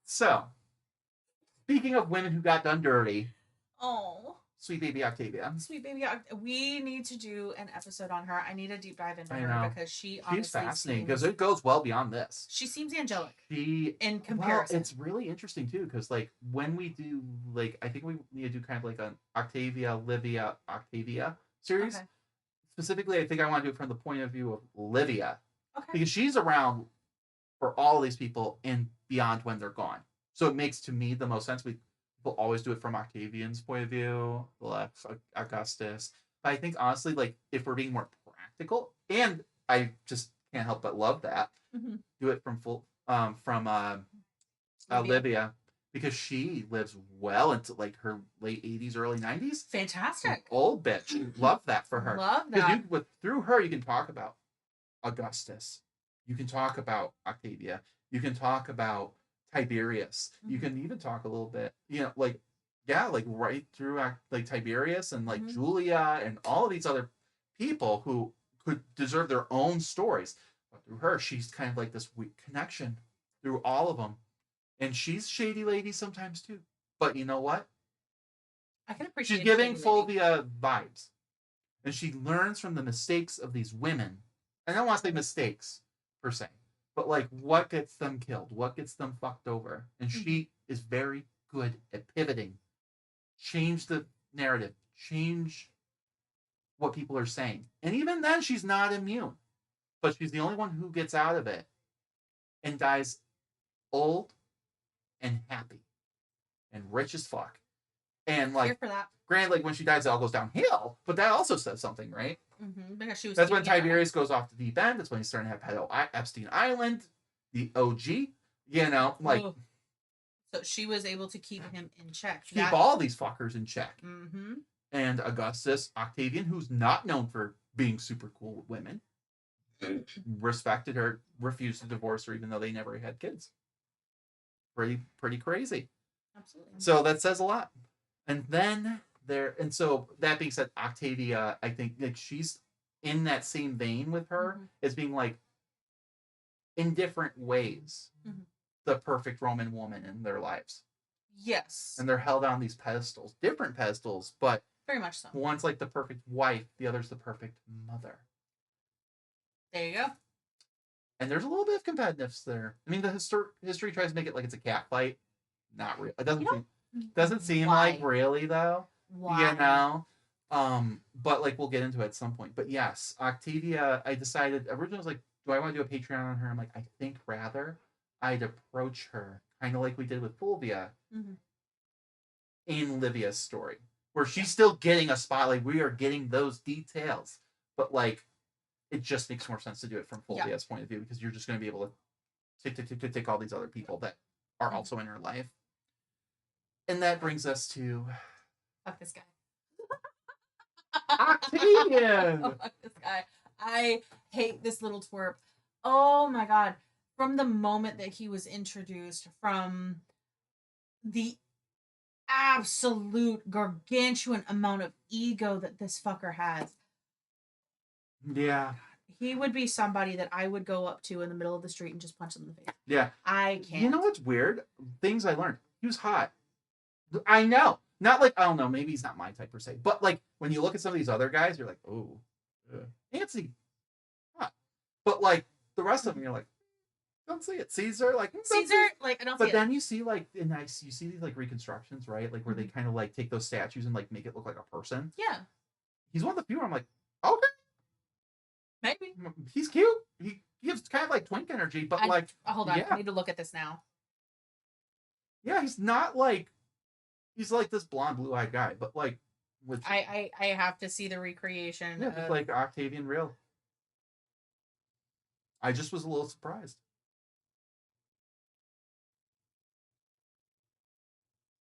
So, speaking of women who got done dirty. Oh. Sweet baby Octavia. We need to do an episode on her. I need a deep dive into her because she's fascinating because it goes well beyond this. She seems angelic. In comparison, well, it's really interesting too because like when we do like I think we need to do kind of like an Livia Octavia series. Okay. Specifically, I think I want to do it from the point of view of Livia because she's around for all of these people and beyond when they're gone. So it makes to me the most sense. We'll always do it from Octavian's point of view, Augustus. But I think honestly, like if we're being more practical, and I just can't help but love that, do it from Livia, because she lives well into like her late 80s, early 90s. Fantastic. Old bitch. Love that for her. Love that. Through her, you can talk about Augustus. You can talk about Octavia. You can talk about Tiberius. You can even talk a little bit, like right through like Tiberius and like Julia and all of these other people who could deserve their own stories. But through her, she's kind of like this weak connection through all of them. And she's shady lady sometimes too. But you know what? I can appreciate. She's giving Fulvia vibes, and she learns from the mistakes of these women. I don't want to say mistakes per se, but like what gets them killed, what gets them fucked over, and she is very good at pivoting, change the narrative, change what people are saying, and even then she's not immune, but she's the only one who gets out of it and dies old and happy and rich as fuck. And like, here for that. Granted, like when she dies, it all goes downhill, but that also says something, right? Because she was. That's when Tiberius goes off the deep end. That's when he's starting to have pedo Epstein Island, the OG. You know, like. Oh. So she was able to keep him in check. Keep all these fuckers in check. Mm-hmm. And Augustus Octavian, who's not known for being super cool with women, respected her, refused to divorce her, even though they never had kids. Pretty crazy. Absolutely. So that says a lot. And then and so that being said, Octavia, I think like she's in that same vein with her as being like in different ways the perfect Roman woman in their lives. Yes. And they're held on these pedestals, different pedestals, but very much so. One's like the perfect wife, the other's the perfect mother. There you go. And there's a little bit of competitiveness there. I mean, the history tries to make it like it's a cat fight. Not real. It doesn't seem like really though. Why? You know. But like we'll get into it at some point. But yes, Octavia, I decided originally I was like, do I want to do a Patreon on her? I'm like, I think rather I'd approach her kind of like we did with Fulvia in Livia's story, where she's still getting a spotlight. We are getting those details, but like it just makes more sense to do it from Fulvia's point of view because you're just going to be able to take all these other people that are also in her life. And that brings us to fuck this guy. Octavian. Fuck this guy. I hate this little twerp. Oh my god. From the moment that he was introduced, from the absolute gargantuan amount of ego that this fucker has. Yeah. He would be somebody that I would go up to in the middle of the street and just punch him in the face. Yeah. I can't. You know what's weird? Things I learned. He was hot. I know. Not like, I don't know, maybe he's not my type per se. But like when you look at some of these other guys, you're like, oh, Nancy. Hot. But like the rest of them, you're like, don't see it. Caesar, like like I don't. But then you see like you see these like reconstructions, right? Like where they kind of like take those statues and like make it look like a person. Yeah. He's one of the few where I'm like, okay, maybe he's cute. He gives kind of like twink energy, but hold on, I need to look at this now. Yeah, he's not like he's like this blonde, blue-eyed guy, but like with I have to see the recreation. Yeah, just like Octavian real. I just was a little surprised.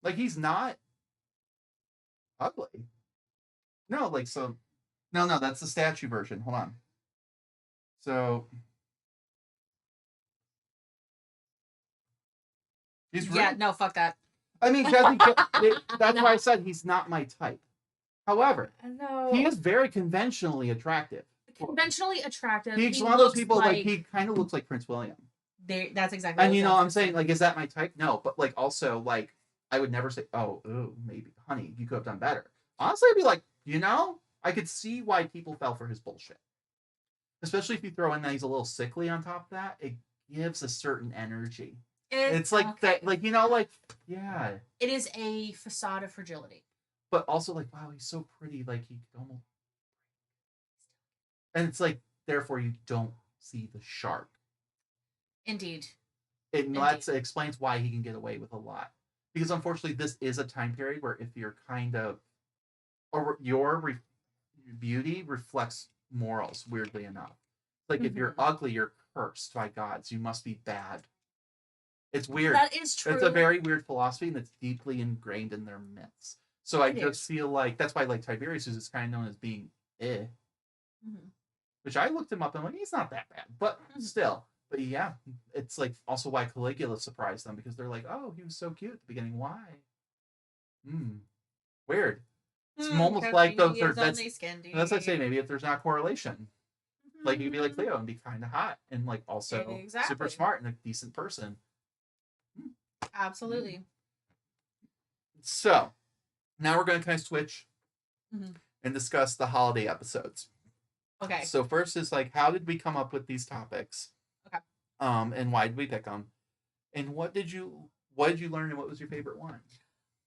Like he's not ugly. No, like so. No, that's the statue version. Hold on. So he's really, no, fuck that. I mean, that's why I said he's not my type. However, he is very conventionally attractive. Conventionally attractive. He's one of those people like he kind of looks like Prince William. That's exactly. And you know, I'm saying like, is that my type? No, but like also like I would never say, oh, maybe, honey, you could have done better. Honestly, I'd be like, you know, I could see why people fell for his bullshit. Especially if you throw in that he's a little sickly on top of that, it gives a certain energy. It's like that, like, you know, like, yeah. It is a facade of fragility. But also, like, wow, he's so pretty, like, he could almost. And it's like, therefore, you don't see the shark. Indeed. It explains why he can get away with a lot. Because unfortunately, this is a time period where if you're kind of, or your beauty reflects morals, weirdly enough. Like if you're ugly, you're cursed by gods. You must be bad. It's weird. That is true. It's a very weird philosophy, and it's deeply ingrained in their myths. So I just feel like that's why, like Tiberius is kind of known as being which I looked him up and I'm like, he's not that bad, but still. But yeah, it's like also why Caligula surprised them because they're like, oh, he was so cute at the beginning. Why? Weird. It's almost like those. That's what I say. Maybe if there's not correlation, like you'd be like Leo and be kind of hot and like also super smart and a decent person. Absolutely. So, Now we're going to kind of switch and discuss the holiday episodes. Okay. So first is like, how did we come up with these topics? Okay. And why did we pick them? And what did you learn, and what was your favorite one?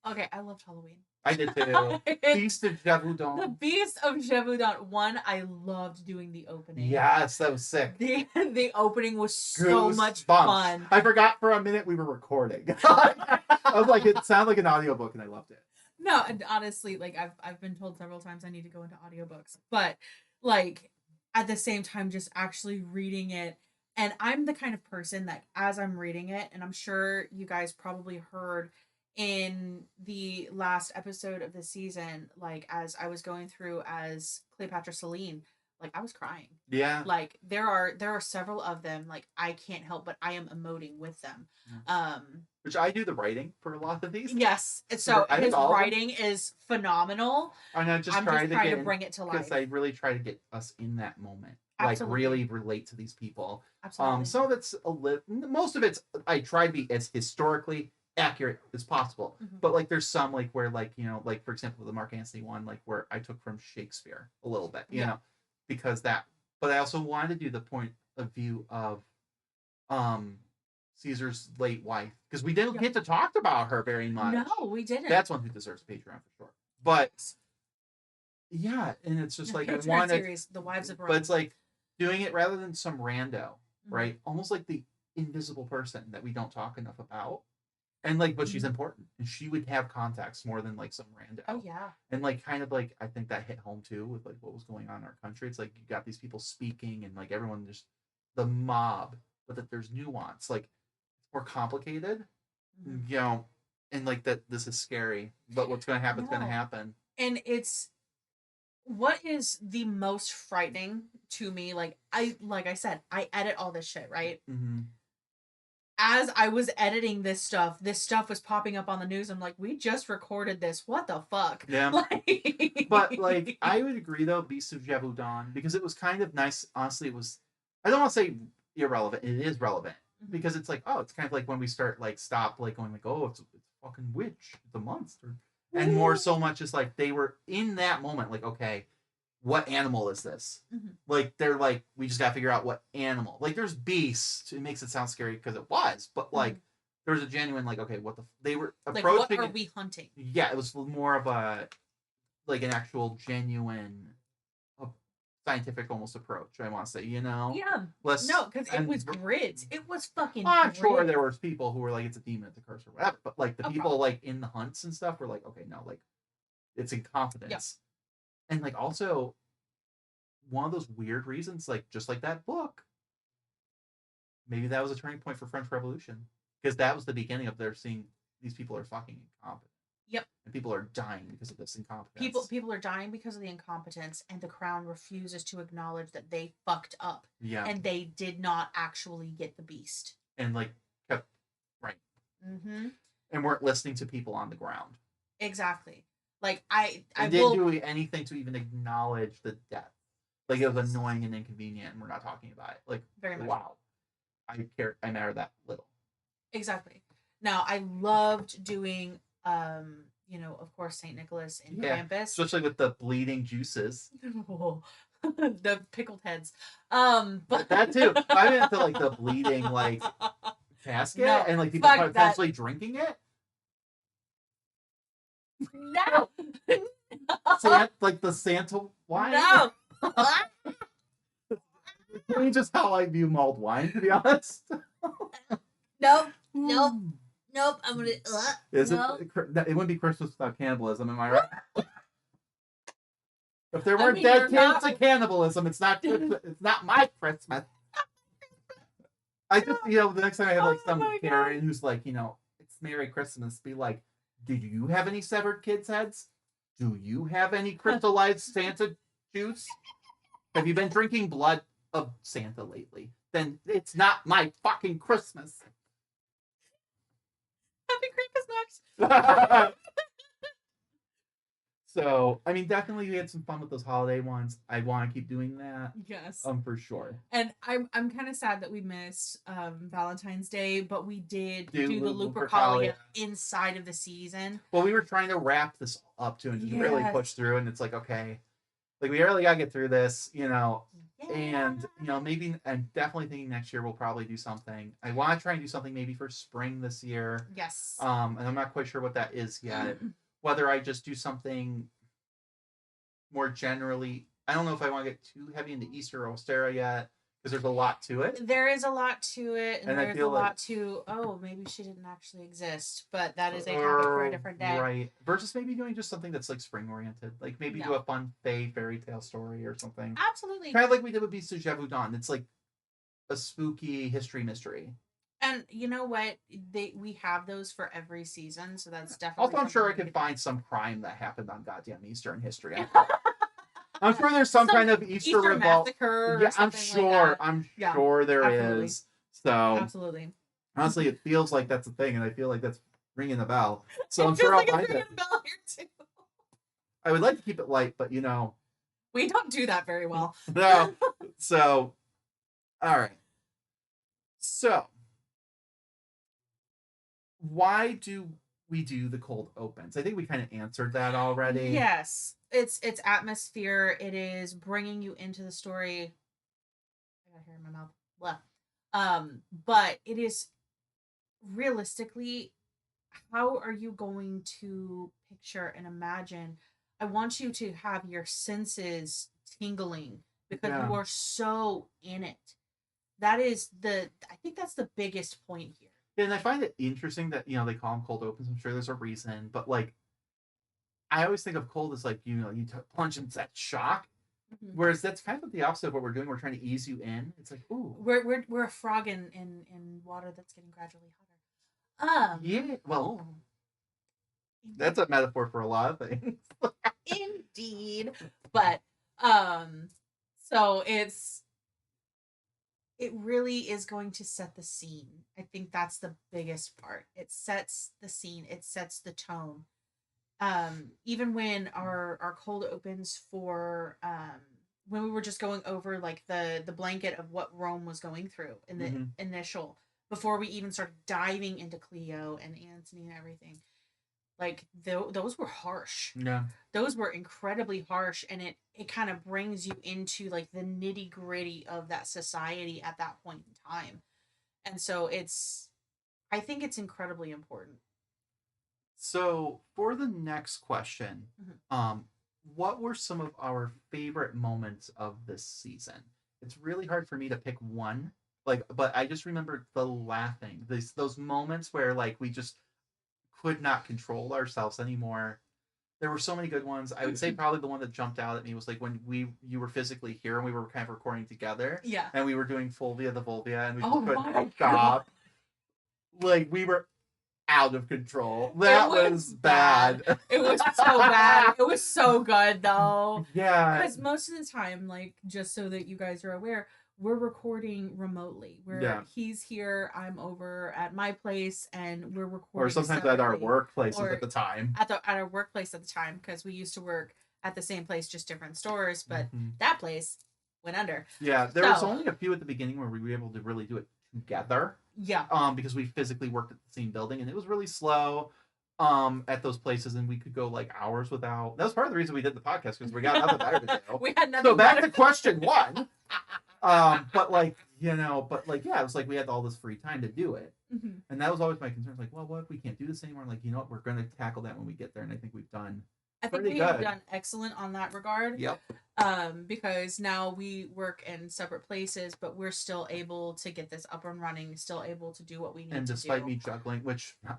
Okay, I loved Halloween. I did too. Feast of Gévaudan. The Feast of Gévaudan. One, I loved doing the opening. Yes, that was sick. The opening was so much fun. I forgot for a minute we were recording. I was like, it sounded like an audiobook, and I loved it. No, and honestly, like I've been told several times I need to go into audiobooks, but like at the same time, just actually reading it. And I'm the kind of person that as I'm reading it, and I'm sure you guys probably heard in the last episode of the season, like as I was going through as Cleopatra Selene, like I was crying. Yeah. Like there are several of them, like I can't help but I am emoting with them. Which I do the writing for a lot of these. Yes. So his writing is phenomenal. And I'm just trying to bring it to life. Because I really try to get us in that moment. Absolutely. Like really relate to these people. Absolutely. Some of it's most of it's I try to be as historically accurate as possible. But like there's some like where like, you know, like for example the Mark Antony one, like where I took from Shakespeare a little bit, you know, because that, but I also wanted to do the point of view of Caesar's late wife, because we didn't get to talk about her very much. No, we didn't. That's one who deserves a Patreon for sure. But yeah, and it's just like I wanted series, The Wives of Rome. But it's like doing it rather than some rando, right? Almost like the invisible person that we don't talk enough about. And like, but she's important, and she would have context more than like some rando. Oh yeah. And like, kind of like, I think that hit home too with like what was going on in our country. It's like you got these people speaking, and like everyone just the mob, but that there's nuance. Like it's more complicated, you know, and like that this is scary, but what's going to happen is going to happen. And it's what is the most frightening to me. Like I said, I edit all this shit, right? As I was editing this stuff was popping up on the news. I'm like, we just recorded this. What the fuck? Yeah. But like, I would agree though, Beast of Gévaudan, because it was kind of nice. Honestly, it was. I don't want to say irrelevant. It is relevant because it's like, oh, it's kind of like when we start like stop like going like, oh, it's a fucking witch, it's a monster, and more so much is like they were in that moment like, okay, what animal is this? Like they're like, we just gotta figure out what animal. Like there's beasts. It makes it sound scary because it was, but like there was a genuine like, okay, what the they were approaching. Like, what are we hunting? Yeah, it was more of a like an actual genuine scientific almost approach. I want to say, you know. Yeah. Less, no, because it was grit. It was fucking. I'm grit. sure there was people who were like, it's a demon, it's a curse, or whatever. But like the people like in the hunts and stuff were like, okay, no, like it's in confidence. And like also one of those weird reasons, like just like that book, maybe that was a turning point for French Revolution, because that was the beginning of their seeing these people are fucking incompetent. Yep. And people are dying because of this incompetence. People are dying because of the incompetence, and the crown refuses to acknowledge that they fucked up. Yeah. And they did not actually get the beast. And like kept right. And weren't listening to people on the ground. Exactly. Like I didn't do anything to even acknowledge the death. Like it was annoying and inconvenient, and we're not talking about it. Like very much. Wow. I matter that little. Exactly. Now I loved doing you know, of course, Saint Nicholas and Krampus. Especially with the bleeding juices. The pickled heads. But that too. I'm into like the bleeding like casket and like people potentially drinking it. No. Like the Santa wine. No. Just how I view mulled wine, to be honest. Nope. I'm gonna. It wouldn't be Christmas without cannibalism, am I right? If there weren't dead kids to cannibalism, it's not my Christmas. I just, you know, the next time I have like some Karen who's like, you know, it's Merry Christmas, be like, do you have any severed kids' heads? Do you have any crystallized Santa juice? Have you been drinking blood of Santa lately? Then it's not my fucking Christmas. Happy Christmas, Max. So, I mean, definitely we had some fun with those holiday ones. I want to keep doing that. Yes. For sure. And I'm kind of sad that we missed Valentine's Day, but we did do the Lupercalia Lupercalia inside of the season. Well, we were trying to wrap this up too and just really Yes. push through, and it's like, okay, like we really gotta get through this, Yeah. and maybe I'm definitely thinking next year we'll probably do something. I want to try and do something maybe for spring this year. Yes. And I'm not quite sure what that is yet. Whether I just do something more generally. I don't know if I want to get too heavy into Easter or Ostera yet because there's a lot to it. There is a lot to it, and I there's feel a like, lot to. Oh, maybe she didn't actually exist, but that is a topic for a different day. Right. Versus maybe doing just something that's like spring oriented, like maybe do a fun fairy tale story or something. Absolutely. Kind of like we did with Beast of Gévaudan. It's like a spooky history mystery. And you know what? We have those for every season, so that's definitely. Also, I'm sure I could find some crime that happened on goddamn Easter in history. I'm sure there's some kind of Easter revolt. Massacre. Yeah, I'm sure. Like I'm sure there absolutely. is. So absolutely. Honestly, it feels like that's a thing, and I feel like that's ringing a bell. So I'm sure I'll find it. Ringing a bell here too. I would like to keep it light, but we don't do that very well. No. So, all right. So, why do we do the cold opens? I think we kind of answered that already. Yes. It's atmosphere. It is bringing you into the story. I got hair in my mouth. Blah. But it is realistically, how are you going to picture and imagine? I want you to have your senses tingling because you are so in it. That is I think that's the biggest point here. And I find it interesting that, they call them cold opens. I'm sure there's a reason, but like, I always think of cold as like, you plunge into that shock. Mm-hmm. Whereas that's kind of the opposite of what we're doing. We're trying to ease you in. It's like, ooh. We're a frog in water that's getting gradually hotter. Yeah, well, that's a metaphor for a lot of things. Indeed. But, so it really is going to set the scene. I think that's the biggest part. It sets the scene. It sets the tone. Even when our cold opens for when we were just going over like the blanket of what Rome was going through in the initial, before we even started diving into Cleo and Antony and everything, like those were harsh. Yeah, those were incredibly harsh, and it kind of brings you into like the nitty gritty of that society at that point in time, and so I think it's incredibly important. So for the next question, what were some of our favorite moments of this season? It's really hard for me to pick one, but I just remember the laughing, those moments where like we just could not control ourselves anymore. There were so many good ones. I would say probably the one that jumped out at me was like when you were physically here and we were kind of recording together. Yeah. And we were doing Fulvia the Volvia and we just couldn't stop. Like we were out of control. That was bad. It was so bad. It was so good though. Yeah. Because most of the time, like, just so that you guys are aware, we're recording remotely. He's here, I'm over at my place, and we're recording. Or sometimes at our workplaces at the time. At our workplace at the time, because we used to work at the same place, just different stores, but that place went under. Yeah, there was only a few at the beginning where we were able to really do it together. Yeah. Because we physically worked at the same building, and it was really slow at those places, and we could go like hours without. That was part of the reason we did the podcast, because we got nothing better to do. We had nothing. So back to question one. Yeah, it was like we had all this free time to do it, and that was always my concern. Like, well, what if we can't do this anymore? Like, you know what, we're going to tackle that when we get there, and I think we've done. I think we have done excellent on that regard. Yep. Because now we work in separate places, but we're still able to get this up and running, still able to do what we need to do. And despite me juggling,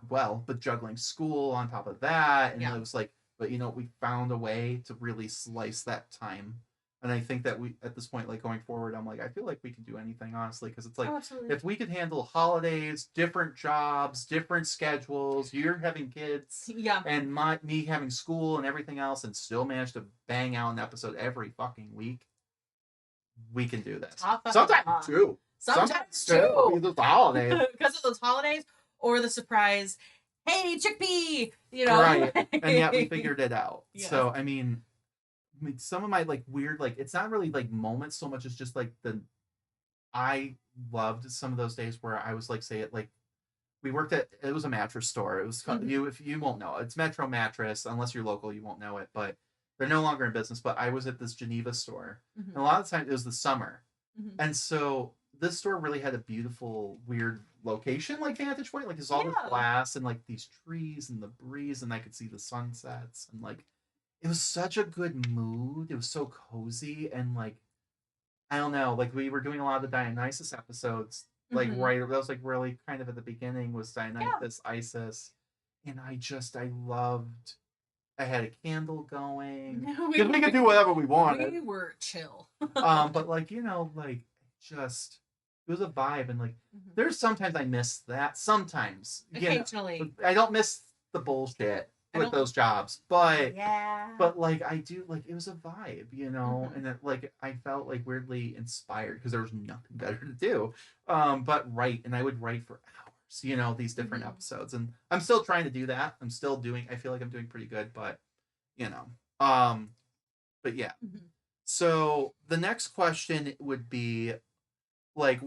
but juggling school on top of that, and it was like, but we found a way to really slice that time. And I think that we, at this point, like going forward, I'm like, I feel like we can do anything, honestly, because it's like, if we could handle holidays, different jobs, different schedules, you're having kids, and me having school and everything else, and still manage to bang out an episode every fucking week, we can do this. Sometimes two. Because of the holidays. Because of those holidays, or the surprise, hey, chickpea, you know. Right. And yet we figured it out. Yeah. So I mean, some of my like weird, like it's not really like moments so much as just like I loved some of those days where I was like, say it like we worked at, it was a mattress store. It was if you won't know, it's Metro Mattress. Unless you're local, you won't know it. But they're no longer in business. But I was at this Geneva store, and a lot of the time it was the summer, and so this store really had a beautiful, weird location, like vantage point. Like there's all this glass and like these trees and the breeze, and I could see the sunsets, and like it was such a good mood. It was so cozy, and like I don't know, like we were doing a lot of the Dionysus episodes, like right, that was like really kind of at the beginning was Dionysus, Isis, and I loved. I had a candle going. Because we could do whatever we wanted. We were chill. But like like just it was a vibe, and like there's sometimes I miss that. Sometimes, occasionally, I don't miss the bullshit with those jobs, but yeah, but like I do, like it was a vibe, and it, like I felt like weirdly inspired because there was nothing better to do, but write, and I would write for hours, these different episodes, and I'm still trying to do that. I'm still doing. I feel like I'm doing pretty good, but but yeah. So the next question would be like,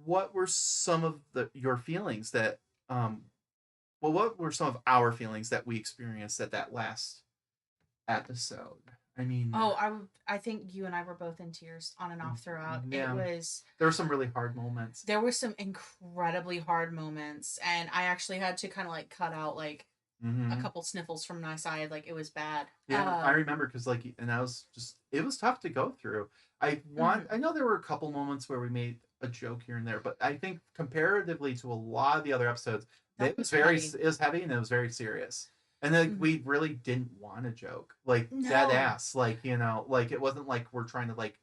what were some of your feelings that well, what were some of our feelings that we experienced at that last episode? I mean, I think you and I were both in tears on and off throughout. Yeah. There were some really hard moments. There were some incredibly hard moments, and I actually had to kind of like cut out like a couple sniffles from my side. Like it was bad. Yeah, I remember because like, and I was just, it was tough to go through. I know there were a couple moments where we made a joke here and there, but I think comparatively to a lot of the other episodes, it was heavy and it was very serious. And then we really didn't want to joke, like dead ass, like like it wasn't like we're trying to like.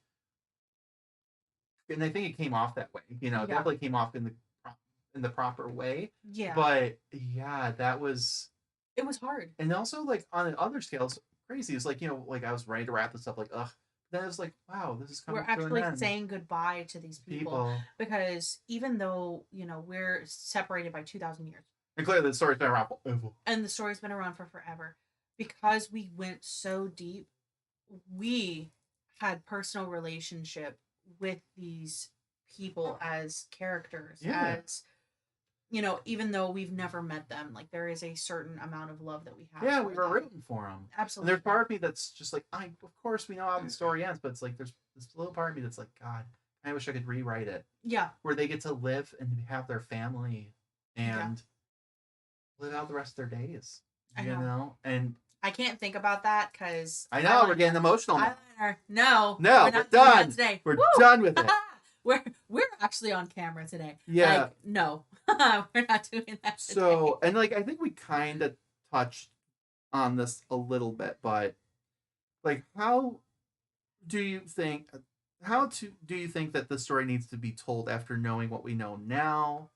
And I think it came off that way, it definitely came off in the proper way. Yeah. But yeah, it was hard. And also like on other scales, crazy. It's like like I was ready to wrap this up, like Then I was like, wow, this is coming. We're actually saying goodbye to these people because even though we're separated by 2,000 years. And clearly the story's been around forever. And the story's been around for forever. Because we went so deep, we had personal relationship with these people as characters. As, even though we've never met them, like there is a certain amount of love that we have. Yeah, we were rooting for them. Absolutely. And there's part of me that's just like, of course we know how the story ends, but it's like there's this little part of me that's like, God, I wish I could rewrite it. Yeah. Where they get to live and have their family and live out the rest of their days. And I can't think about that because I know we're getting emotional. No, we're done today. We're done with it. We're actually on camera today. Yeah. Like, no, we're not doing that today. So, and like I think we kind of touched on this a little bit, but like do you think that the story needs to be told after knowing what we know now?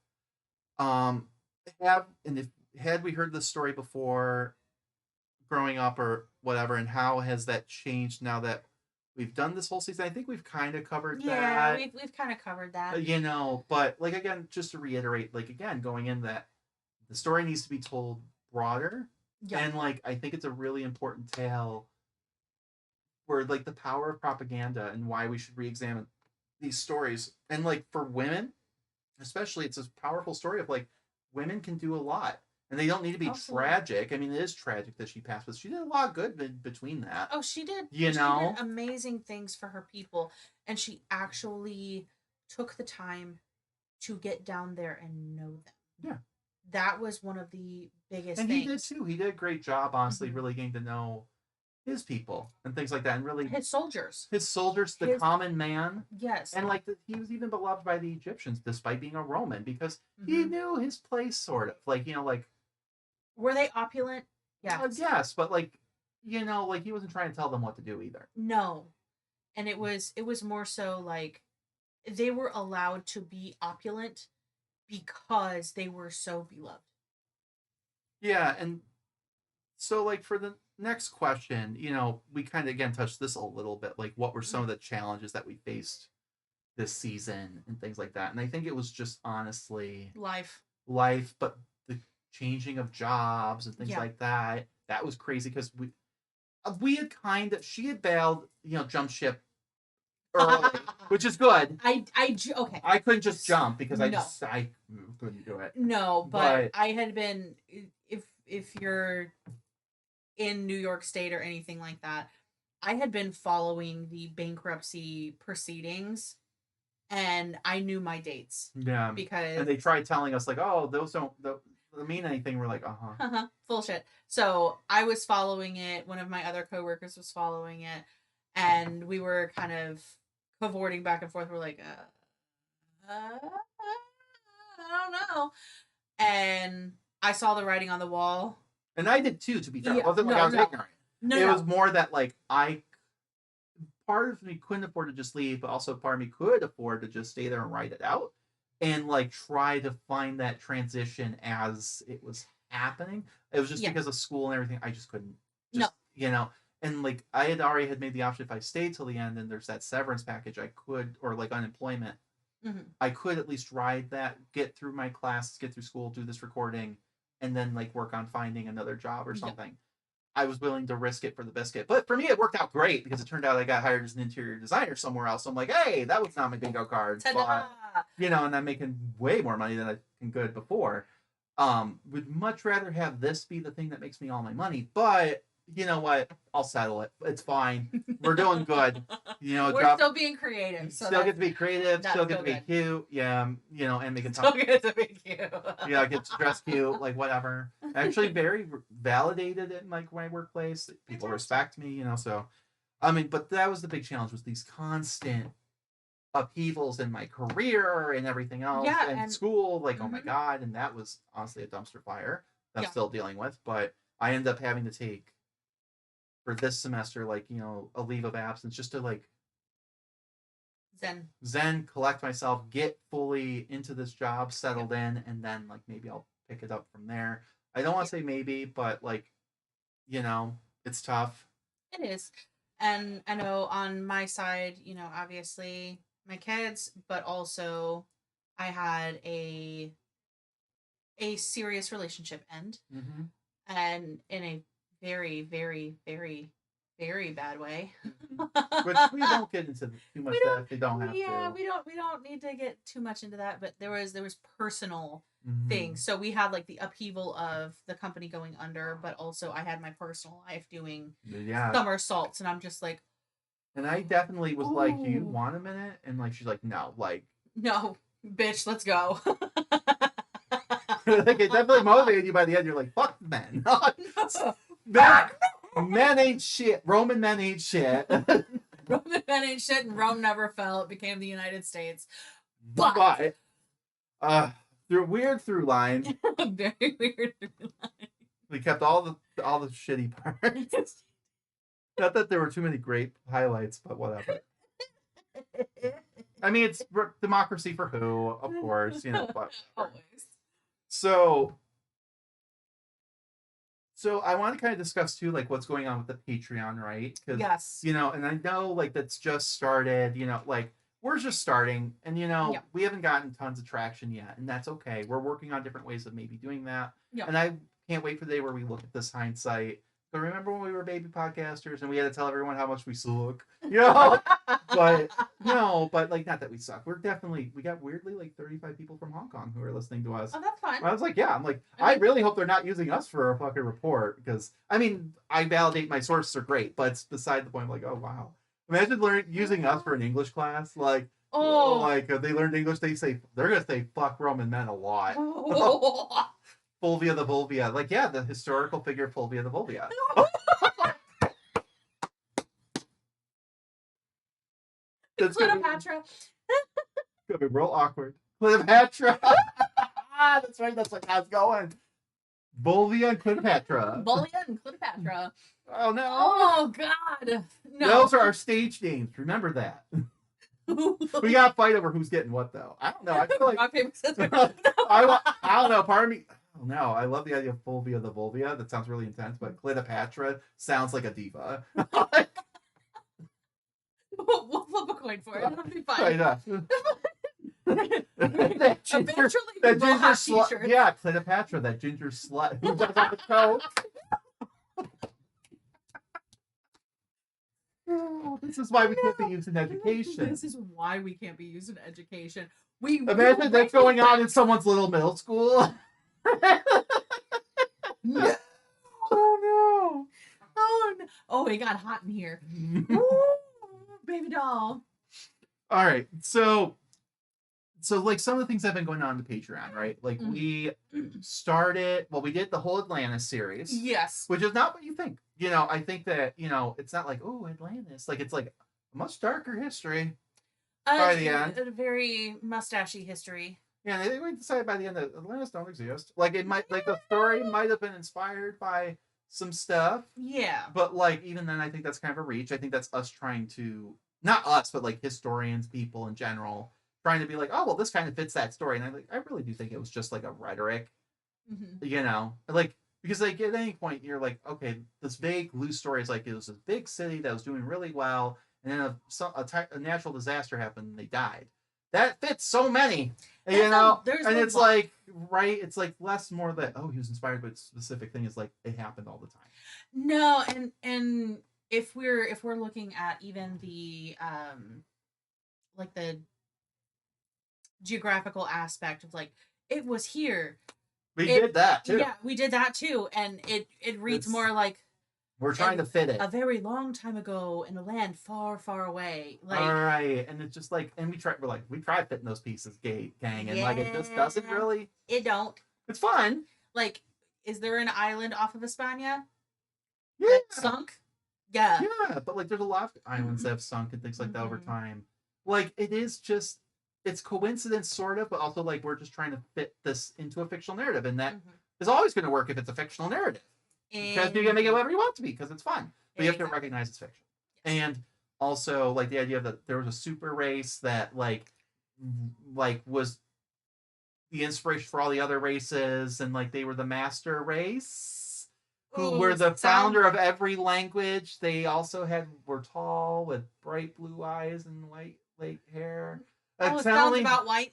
Had we heard the story before growing up or whatever, and how has that changed now that we've done this whole season? I think we've kind of covered that. Yeah, we've kind of covered that. But like again, just to reiterate, like again, going in that the story needs to be told broader. Yeah. And like I think it's a really important tale where like the power of propaganda and why we should re-examine these stories. And like for women, especially, it's a powerful story of like women can do a lot. And they don't need to be tragic. I mean, it is tragic that she passed, but she did a lot of good between that. Oh, she did. She did amazing things for her people. And she actually took the time to get down there and know them. Yeah. That was one of the biggest things. And he did too. He did a great job, honestly, really getting to know his people and things like that. And really his soldiers, the common man. Yes. And like he was even beloved by the Egyptians despite being a Roman because he knew his place, sort of. Like, like. Were they opulent? Yeah. Yes, but like, like he wasn't trying to tell them what to do either. No. And it was more so like they were allowed to be opulent because they were so beloved. Yeah, and so like for the next question, we kind of again touched this a little bit, like what were some of the challenges that we faced this season and things like that. And I think it was just honestly life, but changing of jobs and things Yeah. like that. That was crazy because we had she had bailed, jump ship early, which is good. Okay. I couldn't just jump because I No. couldn't do it. No, but I had been, if you're in New York State or anything like that, I had been following the bankruptcy proceedings, and I knew my dates Yeah. because And they tried telling us like, oh, those don't mean anything. We're like, bullshit. So I was following it. One of my other coworkers was following it, and we were kind of cavorting back and forth. We're like, I don't know. And I saw the writing on the wall. And I did too, to be fair. Yeah, It wasn't like I was ignorant. No, it was more that like part of me couldn't afford to just leave, but also part of me could afford to just stay there and write it out and like try to find that transition as it was happening. It was just because of school and everything. I just couldn't. And like I had already made the option if I stayed till the end and there's that severance package I could, or like unemployment, I could at least ride that, get through my classes, get through school, do this recording, and then like work on finding another job or something. I was willing to risk it for the biscuit. But for me, it worked out great because it turned out I got hired as an interior designer somewhere else. So I'm like, hey, that was not my bingo card. Ta-da! But, and I'm making way more money than I could before. Would much rather have this be the thing that makes me all my money. But you know what? I'll settle it. It's fine. We're doing good. We're still being creative. So still get to be creative. Still get to be cute. Yeah. And making still get to be cute. Yeah, get to dress cute, like whatever. Actually, very validated in like my workplace. People respect me. So, but that was the big challenge, was these constant upheavals in my career and everything else, and school. Like, oh my god, and that was honestly a dumpster fire that I'm still dealing with. But I ended up having to take for this semester, like a leave of absence just to like Zen, collect myself, get fully into this job, settled in, and then like maybe I'll pick it up from there. I don't want to say maybe, but like, it's tough. It is. And I know on my side, obviously my kids, but also I had a serious relationship end, and in a very, very, very, very bad way. Which we don't get into too much that if they don't have to. Yeah, we don't need to get too much into that, but there was personal things. So we had like the upheaval of the company going under, but also I had my personal life doing somersaults, and I'm just like, and I definitely was like, do you want a minute? And like she's like, no, bitch, let's go. Like it definitely motivated you by the end. You're like, fuck men. Men ain't shit. Roman men ain't shit. Roman men ain't shit, and Rome never fell. It became the United States. But through line. Very weird through line. We kept all the shitty parts. Not that there were too many great highlights, but whatever. It's democracy for who, of course, but always. So I want to kind of discuss too, like what's going on with the Patreon, right? Because and I know like that's just started. Like we're just starting, and we haven't gotten tons of traction yet, and that's okay. We're working on different ways of maybe doing that, and I can't wait for the day where we look at this hindsight. But remember when we were baby podcasters and we had to tell everyone how much we suck, But no, but like not that we suck. We got weirdly like 35 people from Hong Kong who are listening to us. Oh, that's fine. I was like, yeah. I'm like, I really hope they're not using us for a fucking report, because I validate my sources are great, but it's beside the point. I'm like, oh wow, imagine using us for an English class. Like, like if they learned English, they're gonna say fuck Roman men a lot. Fulvia the Vulvia. Like, yeah, the historical figure Fulvia the Vulvia. Cleopatra. Gonna be real awkward. Cleopatra. That's right. That's like how it's going. Vulvia and Cleopatra. Vulvia and Cleopatra. Oh no. Oh god. No. Those are our stage names. Remember that. We gotta fight over who's getting what, though. I don't know. I feel like rock, paper, scissors. I don't know. Part of me. No, I love the idea of Fulvia the Vulvia. That sounds really intense, but Cleopatra sounds like a diva. We'll flip a coin for it. It'll be fine. that ginger, Eventually, that we will ginger have slut. t-shirts. Yeah, Cleopatra, that ginger slut who does all the coke. Oh, this is why we can't be used in education. This is why we can't be used in education. We Imagine that's going on in someone's little middle school. No. Oh Oh, no. Oh, it got hot in here. no. Ooh, baby doll. All right, so like some of the things that have been going on in the Patreon, right? Like we started, well, we did the whole Atlantis series. Yes. Which is not what you think. You know, I think that, you know, it's not like, oh, Atlantis. Like, it's like a much darker history by the end. A very mustachy history. Yeah, they decided by the end that Atlantis don't exist. Like, it might, like, the story might have been inspired by some stuff. Yeah. But, like, even then, I think that's kind of a reach. I think that's us trying to, not us, but, like, historians, people in general, trying to be like, oh, well, this kind of fits that story. And I really do think it was just, like, a rhetoric, you know? Like, because like at any point you're like, okay, this vague loose story is like it was this big city that was doing really well, and then a natural disaster happened and they died. That fits so many, you know. And it's like, right? It's like less more that, oh, he was inspired by a specific thing. Is like it happened all the time. No, and if we're looking at even the like the geographical aspect of like it was here. We did that too. Yeah, we did that too, and it reads more like we're trying to fit it. A very long time ago in a land far, far away. Like, all right, and it's just like, and we tried fitting those pieces, gang, and like it just doesn't really. It don't. It's fun. Like, is there an island off of España? Yeah. That sunk. Yeah. Yeah, but like there's a lot of islands that have sunk and things like that over time. Like it is just. It's coincidence, sort of, but also like we're just trying to fit this into a fictional narrative, and that is always going to work if it's a fictional narrative because you can make it whatever you want to be because it's fun, but you have to recognize it's fiction. Yes. And also like the idea that there was a super race that like was the inspiration for all the other races, and like they were the master race who were the founder of every language. They also were tall with bright blue eyes and white hair. It sounds about white.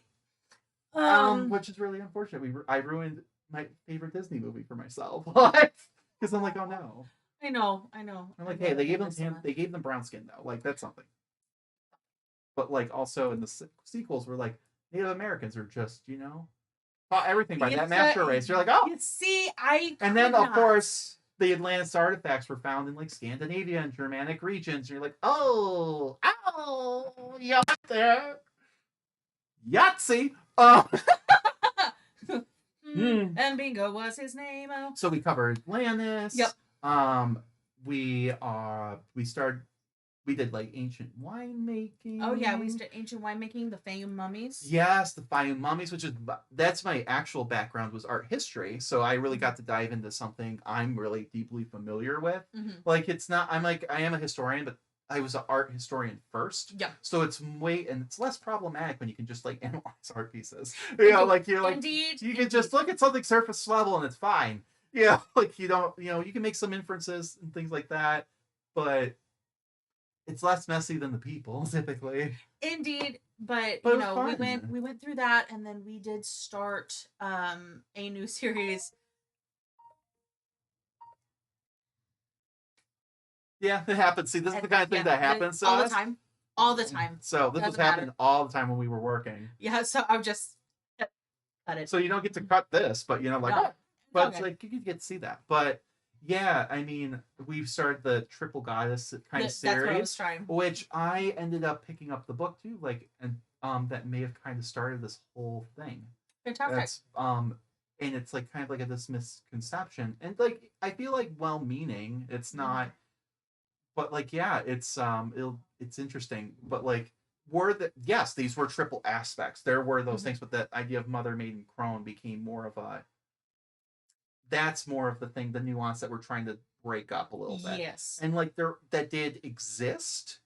Which is really unfortunate. I ruined my favorite Disney movie for myself. Because I'm like, oh no. I know. I'm like, hey, they gave them brown skin though. Like that's something. But like also in the sequels, we're like Native Americans are just, you know, everything by that master race. You're like, oh. You see, and then of course the Atlantis artifacts were found in like Scandinavia and Germanic regions. And you're like, oh, you up there. Yahtzee! And Bingo was his name. So we covered Atlantis. Yep. We did like ancient winemaking. Oh yeah, we did ancient winemaking, the Fayum mummies. Yes, the Fayum mummies, that's my actual background was art history. So I really got to dive into something I'm really deeply familiar with. Like it's not, I am a historian, but I was an art historian first. Yeah. So it's it's less problematic when you can just like analyze art pieces. You know, like you're like you can just look at something surface level and it's fine. Yeah, like you don't, you know, you can make some inferences and things like that, but it's less messy than the people typically. Indeed, but you know, we went through that, and then we did start a new series. Yeah, it happens. See, this is the kind of thing that happens all the time. All the time. So this was happening all the time when we were working. Yeah, so I'm just cut it. So you don't get to cut this, but you know, like, but it's like you get to see that. But yeah, I mean, we've started the Triple Goddess kind of series, that's what I was trying. Which I ended up picking up the book too, like, and that may have kind of started this whole thing. Fantastic. That's and it's like kind of like this misconception, and like I feel like well-meaning. It's not. But like, yeah, it's interesting. But like, these were triple aspects. There were those things, but that idea of mother, maiden, crone became more of that's more of the thing, the nuance that we're trying to break up a little bit. Yes. And like that did exist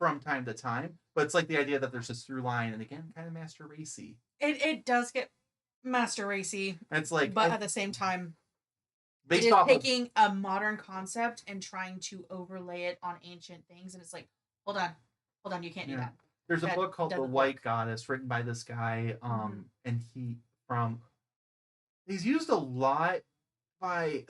from time to time, but it's like the idea that there's this through line, and again, kind of master racy. It does get master racy. It's like, but at the same time, it is taking a modern concept and trying to overlay it on ancient things, and it's like, hold on, you can't do that. There's a that book called The doesn't White work. Goddess, written by this guy, Mhm. and he's used a lot by.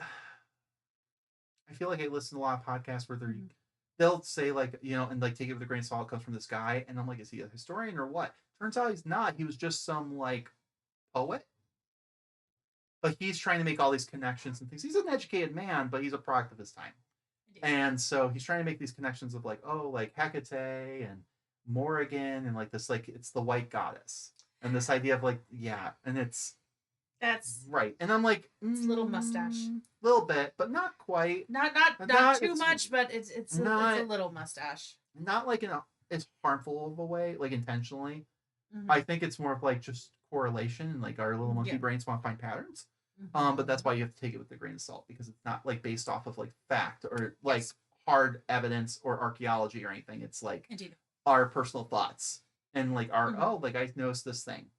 I feel like I listen to a lot of podcasts where Mhm. they'll say like and like take it with a grain of salt. It comes from this guy, and I'm like, is he a historian or what? Turns out he's not. He was just some like poet, but he's trying to make all these connections and things. He's an educated man, but he's a product of his time. And so he's trying to make these connections of like, oh, like Hecate and Morrigan and like this, like it's the white goddess. And this idea of like, yeah, and it's That's right. And I'm like, it's a little mustache. little bit, but not quite. Not too It's much, but it's a not little mustache. not like in a it's harmful of a way, like intentionally. Mm-hmm. I think it's more of like just correlation and like our little monkey Yeah. brains want to find patterns. Mm-hmm. But that's why you have to take it with a grain of salt because it's not like based off of like fact or like Yes. hard evidence or archaeology or anything. It's like Indeed. our personal thoughts and like our Mhm. like I noticed this thing.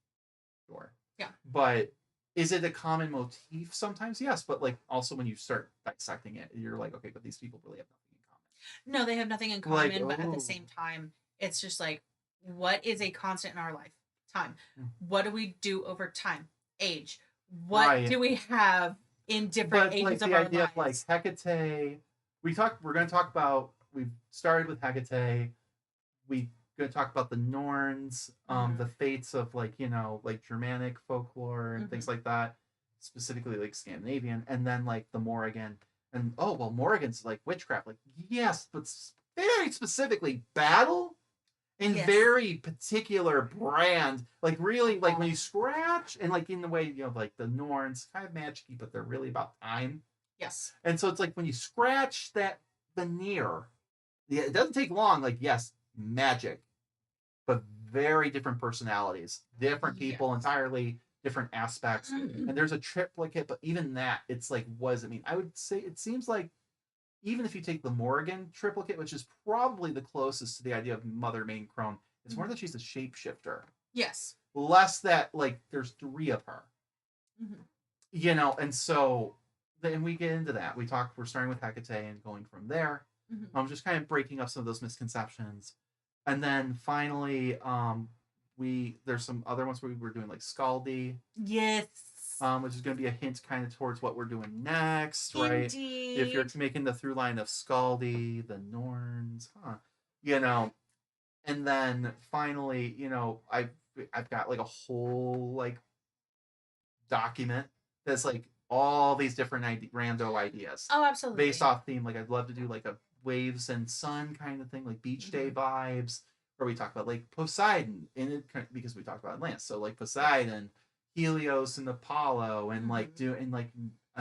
Sure. Yeah. But is it a common motif sometimes? Yes, but like also when you start dissecting it, you're like, okay, but these people really have nothing in common. No, they have nothing in Like, common, but at the oh, same time, it's just like, what is a constant in our life? Time. Mm. What do we do over time? Age. What Right. do we have in different but ages like of the our idea of like lives? Hecate, we're going to talk about. We've started with Hecate. We going to talk about the Norns, the fates of like like Germanic folklore and things like that, specifically like Scandinavian, and then like the Morrigan, and oh well, Morrigan's like witchcraft, like yes, but very specifically battle and Yes. very particular brand, like really like when you scratch and like in the way like the Norns kind of magicy, but they're really about time. Yes. And so it's like when you scratch that veneer, yeah, it doesn't take long. Like yes, magic, but very different personalities, different people, Yes. entirely different aspects. And there's a triplicate, but even that, it's like, what does it mean? I would say it seems like even if you take the Morrigan triplicate, which is probably the closest to the idea of Mother Main Crone, it's more that she's a shapeshifter. Yes. Less that like there's three of her. And so then we get into that. We're starting with Hecate and going from there. I'm just kind of breaking up some of those misconceptions. And then finally, there's some other ones where we were doing like Scaldi. Yes. Which is going to be a hint kind of towards what we're doing next, right? Indeed. If you're making the through line of Scaldi, the Norns, and then finally, I've got like a whole like document that's like all these different rando ideas. Oh, absolutely. Based off theme, like I'd love to do like a waves and sun kind of thing, like beach day vibes, where we talk about like Poseidon in it because we talked about Atlantis. So like Poseidon, Helios, and Apollo, and like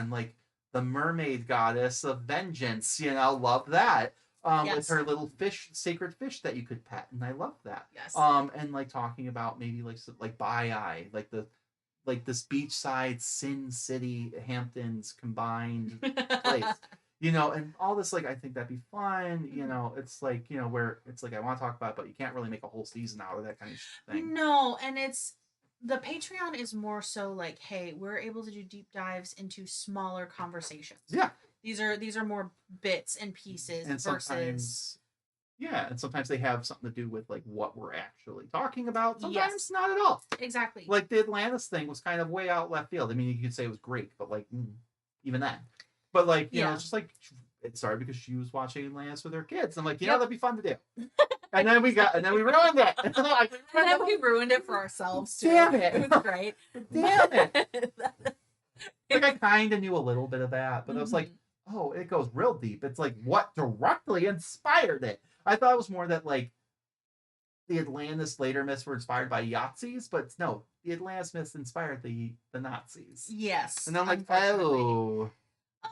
like the mermaid goddess of vengeance. Love that. With her little sacred fish that you could pet, and I love that. Yes. And like talking about maybe like Baiae, like this beachside Sin City Hamptons combined place. And all this, like, I think that'd be fun. It's like, where it's like, I want to talk about it, but you can't really make a whole season out of that kind of thing. No, and the Patreon is more so like, hey, we're able to do deep dives into smaller conversations. Yeah. These are more bits and pieces and versus. And sometimes they have something to do with like what we're actually talking about. Sometimes Yes. not at all. Exactly. Like the Atlantis thing was kind of way out left field. I mean, you could say it was great, but like even then. But like, it's just like it started because she was watching Atlantis with her kids. I'm like, that'd be fun to do. and then we ruined it. And then we ruined it for ourselves too. Damn it. It was great. Damn it. Like I kind of knew a little bit of that, but I was like, oh, it goes real deep. It's like what directly inspired it. I thought it was more that like the Atlantis later myths were inspired by Yahtzees, but no, the Atlantis myths inspired the Nazis. Yes. And I'm like, oh.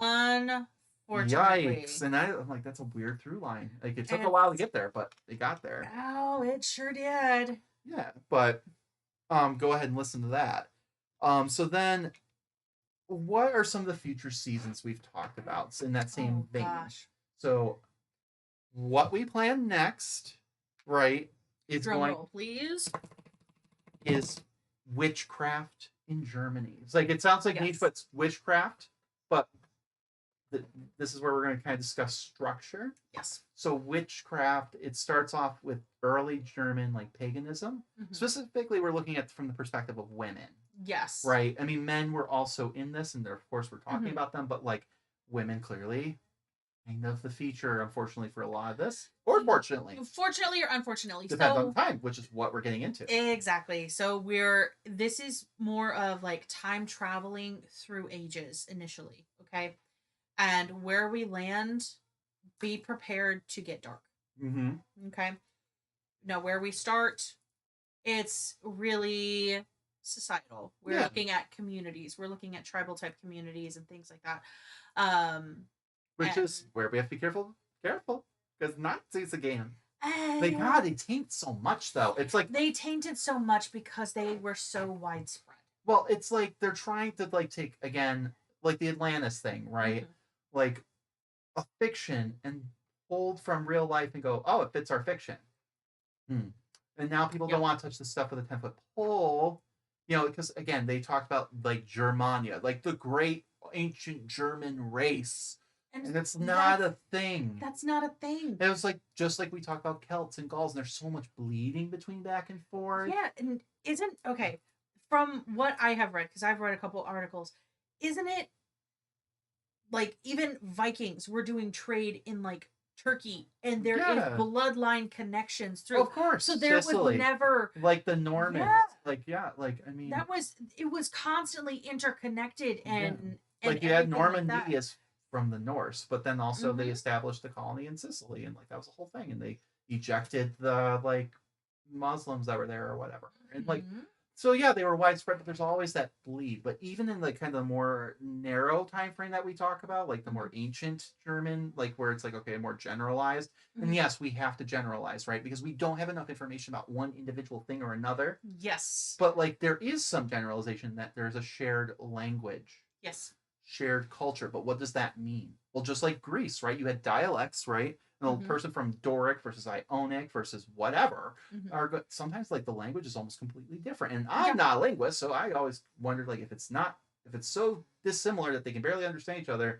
Unfortunately. Yikes. And I'm like, that's a weird through line. Like it took a while to get there, but they got there. Oh, it sure did. Yeah, but go ahead and listen to that. So then what are some of the future seasons we've talked about in that same vein? Gosh. So what we plan next, right? Drum roll, please. Is witchcraft in Germany. It's like it sounds like niche, but it's witchcraft, but this is where we're going to kind of discuss structure. Yes. So witchcraft, it starts off with early German like paganism. Mhm. Specifically, we're looking at from the perspective of women, Yes. right? I mean, men were also in this, and of course we're talking Mhm. about them, but like women clearly kind of the feature, unfortunately, for a lot of this, or fortunately, Fortunately or unfortunately. depends on So the time, which is what we're getting into. exactly. So this is more of like time traveling through ages initially, okay? And where we land, be prepared to get dark. Mm-hmm. Okay. Now where we start, it's really societal. We're Yeah. looking at communities. We're looking at tribal type communities and things like that. Um Which and, is where we have to be careful, because Nazis again. They taint so much though. It's like they tainted so much because they were so widespread. well, it's like they're trying to like take again like the Atlantis thing, right? Mm-hmm. Like a fiction and pulled from real life and go, oh, it fits our fiction. And now people don't want to touch the stuff with a 10-foot pole, because again, they talked about like Germania, like the great ancient German race. And it's not a thing. That's not a thing. It was like just like we talk about Celts and Gauls, and there's so much bleeding between back and forth. Yeah, and isn't okay. From what I have read, because I've read a couple articles, isn't it like even Vikings were doing trade in like Turkey, and there is bloodline connections through. Of course, so there Sicily. was never like the Normans. Yeah. I mean it was constantly interconnected and like you had Normandy as from the Norse, but then also they established the colony in Sicily, and like that was the whole thing, and they ejected the like Muslims that were there or whatever, and like so yeah, they were widespread, but there's always that bleed. But even in like kind of the more narrow time frame that we talk about, like the more ancient German, like where it's like okay, more generalized, and yes, we have to generalize, right? Because we don't have enough information about one individual thing or another. Yes. But like there is some generalization that there's a shared language. Yes. Shared culture. But what does that mean? Well, just like Greece, right? You had dialects, right? And a person from Doric versus Ionic versus whatever are sometimes like the language is almost completely different. And I'm not a linguist, so I always wondered like if it's so dissimilar that they can barely understand each other,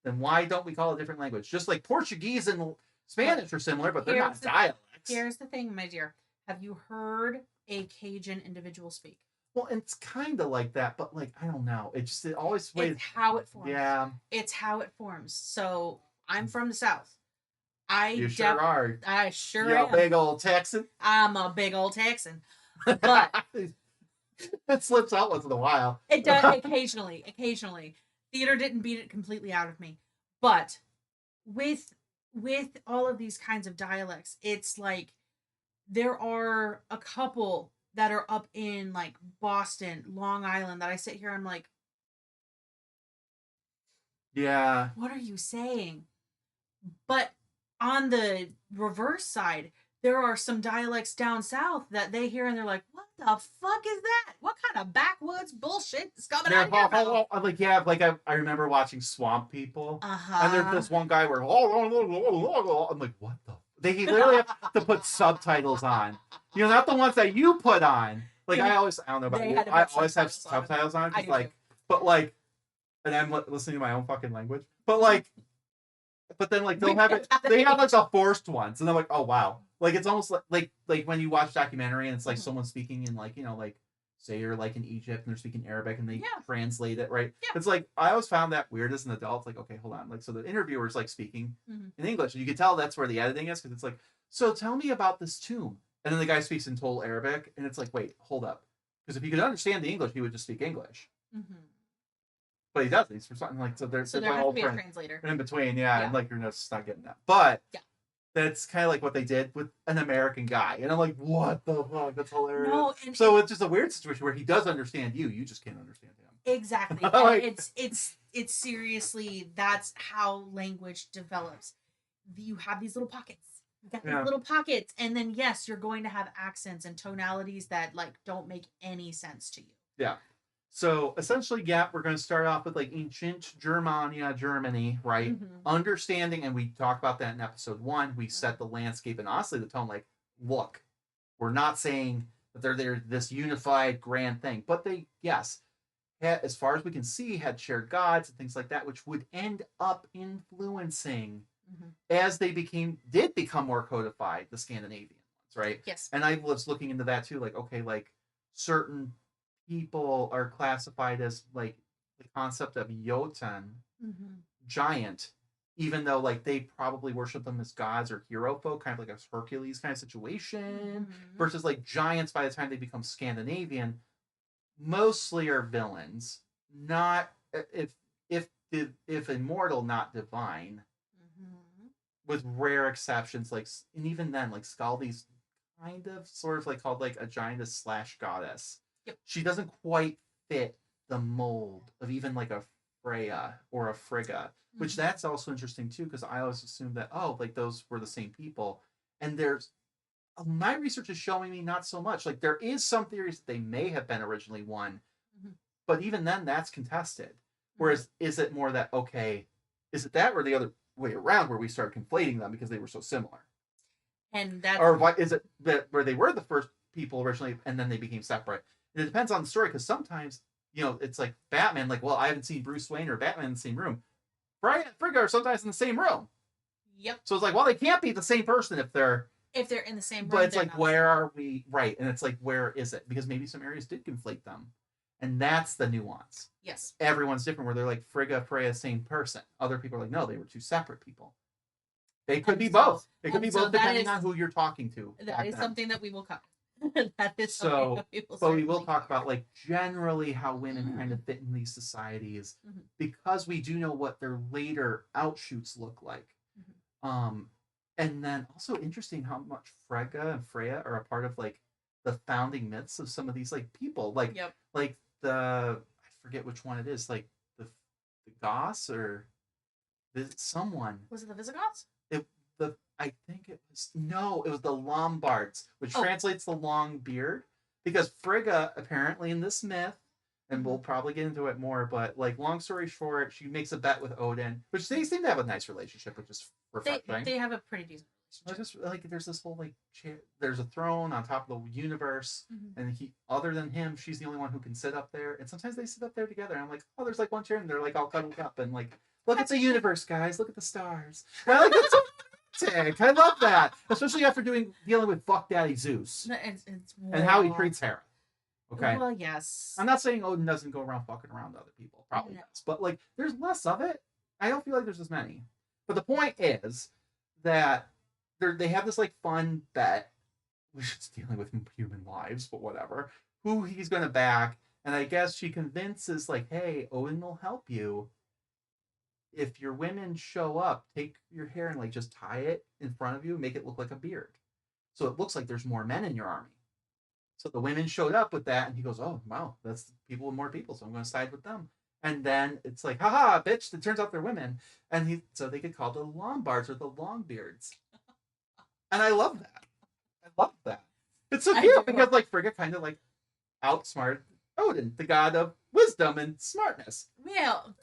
then why don't we call it a different language? Just like Portuguese and Spanish are similar, but they're not dialects. Here's the thing, my dear. Have you heard a Cajun individual speak? Well, it's kind of like that, but like I don't know. It always it's how it forms. Yeah, it's how it forms. So I'm from the South. You sure are. I sure you am. Big old Texan. I'm a big old Texan, but it slips out once in a while. It does occasionally. Theater didn't beat it completely out of me, but with all of these kinds of dialects, it's like there are a couple that are up in like Boston, Long Island that I sit here, I'm like, yeah, what are you saying? But on the reverse side, there are some dialects down south that they hear and they're like, what the fuck is that? What kind of backwoods bullshit is coming out of here? Like I remember watching Swamp People, and there's this one guy where I'm like, what the? They literally have to put subtitles on. Not the ones that you put on. Like I don't know about you. I always have subtitles on because like, but like, and I'm listening to my own fucking language. But like, but then like they'll have it. They have like the forced ones, and I'm like, oh wow. Like it's almost like when you watch documentary and it's like someone speaking in like like say you're like in Egypt and they're speaking Arabic and they translate it, right? Yeah. It's like I always found that weird as an adult. Like okay, hold on. Like so the interviewer's like speaking in English, and you can tell that's where the editing is because it's like, so tell me about this tomb, and then the guy speaks in total Arabic, and it's like, wait, hold up, because if he could understand the English, he would just speak English. But he doesn't. He's for something like so. There's there has to be a translator in between, and like you're just not getting that, but that's kind of like what they did with an American guy. And I'm like, what the fuck? That's hilarious. No, so it's just a weird situation where he does understand you. You just can't understand him. Exactly. Like, it's seriously, that's how language develops. You have these little pockets. You got these little pockets. And then, yes, you're going to have accents and tonalities that like don't make any sense to you. Yeah. So essentially, we're going to start off with like ancient Germania, Germany, right? Understanding, and we talk about that in episode 1. We set the landscape and honestly the tone. Like, look, we're not saying that they're this unified grand thing, but as far as we can see, had shared gods and things like that, which would end up influencing as they did become more codified, the Scandinavian ones, right? Yes. And I was looking into that too, like, okay, like certain people are classified as like the concept of Jotun, giant, even though like they probably worship them as gods or hero folk, kind of like a Hercules kind of situation, versus like giants by the time they become Scandinavian, mostly are villains, not if if immortal, not divine, with rare exceptions. Like, and even then, like Scaldi's kind of sort of like called like a giantess / goddess. Yep. She doesn't quite fit the mold of even like a Freya or a Frigga, which that's also interesting too, because I always assumed that, oh, like those were the same people, and there's my research is showing me not so much. Like there is some theories that they may have been originally one, but even then that's contested. Whereas is it more that, okay, is it that or the other way around where we start conflating them because they were so similar? And that's, or what is it that where they were the first people originally and then they became separate? And it depends on the story, because sometimes, you know, it's like Batman, like, well, I haven't seen Bruce Wayne or Batman in the same room. Brian and Frigga are sometimes in the same room. Yep. So it's like, well, they can't be the same person if they're in the same room. But it's like, where are we? Right. And it's like, where is it? Because maybe some areas did conflate them. And that's the nuance. Yes. Everyone's different, where they're like Frigga, Freya, same person. Other people are like, no, they were two separate people. They could be both. It could be both depending on who you're talking to. That is something that we will cover. That is so, but we will talk about like generally how women kind of fit in these societies, because we do know what their later outshoots look like. And then also interesting how much Frigga and Freya are a part of like the founding myths of some of these like people, like like the, I forget which one it is, like the Goths or someone. Was it the Visigoths? I think it was, no, it was the Lombards, which translates the long beard, because Frigga apparently in this myth, and we'll probably get into it more, but like long story short, she makes a bet with Odin, which they seem to have a nice relationship, which is refreshing. They have a pretty decent relationship. Just like there's this whole like there's a throne on top of the universe, and other than him, she's the only one who can sit up there, and sometimes they sit up there together. And I'm like, oh, there's like one chair, and they're like all cuddled up, and like, look at the universe, guys, look at the stars. And I'm like, that's so romantic. I love that, especially after dealing with fuck daddy Zeus and how he treats Hera. Okay. Well, yes. I'm not saying Odin doesn't go around fucking around other people. Probably does, but like, there's less of it. I don't feel like there's as many. But the point is that they have this like fun bet, which is dealing with human lives, but whatever, who he's going to back. And I guess she convinces like, hey, Odin will help you. If your women show up, take your hair and like just tie it in front of you and make it look like a beard. So it looks like there's more men in your army. So the women showed up with that, and he goes, oh, wow, that's people with more people, so I'm going to side with them. And then it's like, haha, bitch, it turns out they're women. And so they get called the Lombards or the Longbeards. And I love that. I love that. It's so cute because like Frigga kind of like outsmarted Odin, the god of wisdom and smartness. Well,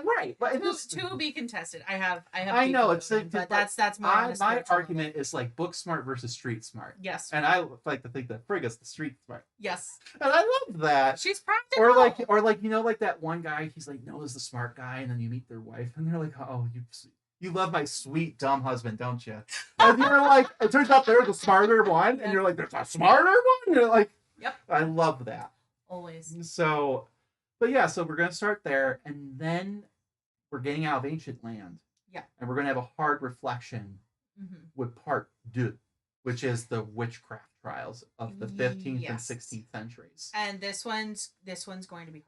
right, but it is to be contested. I know it's Odin, but that's more. My argument is like book smart versus street smart. Yes, and I like to think that Frigga's the street smart. Yes, and I love that. She's practical. Or like you know, like that one guy. He's like Noah's the smart guy, and then you meet their wife, and they're like, oh, you love my sweet dumb husband, don't you? And you're like, it turns out they're the smarter one, and you're like, there's a smarter one. And you're like, yep, I love that. Always. So, but yeah, so we're going to start there, and then we're getting out of ancient land. Yeah. And we're going to have a hard reflection with part 2, which is the witchcraft trials of the 15th and 16th centuries. And this one's going to be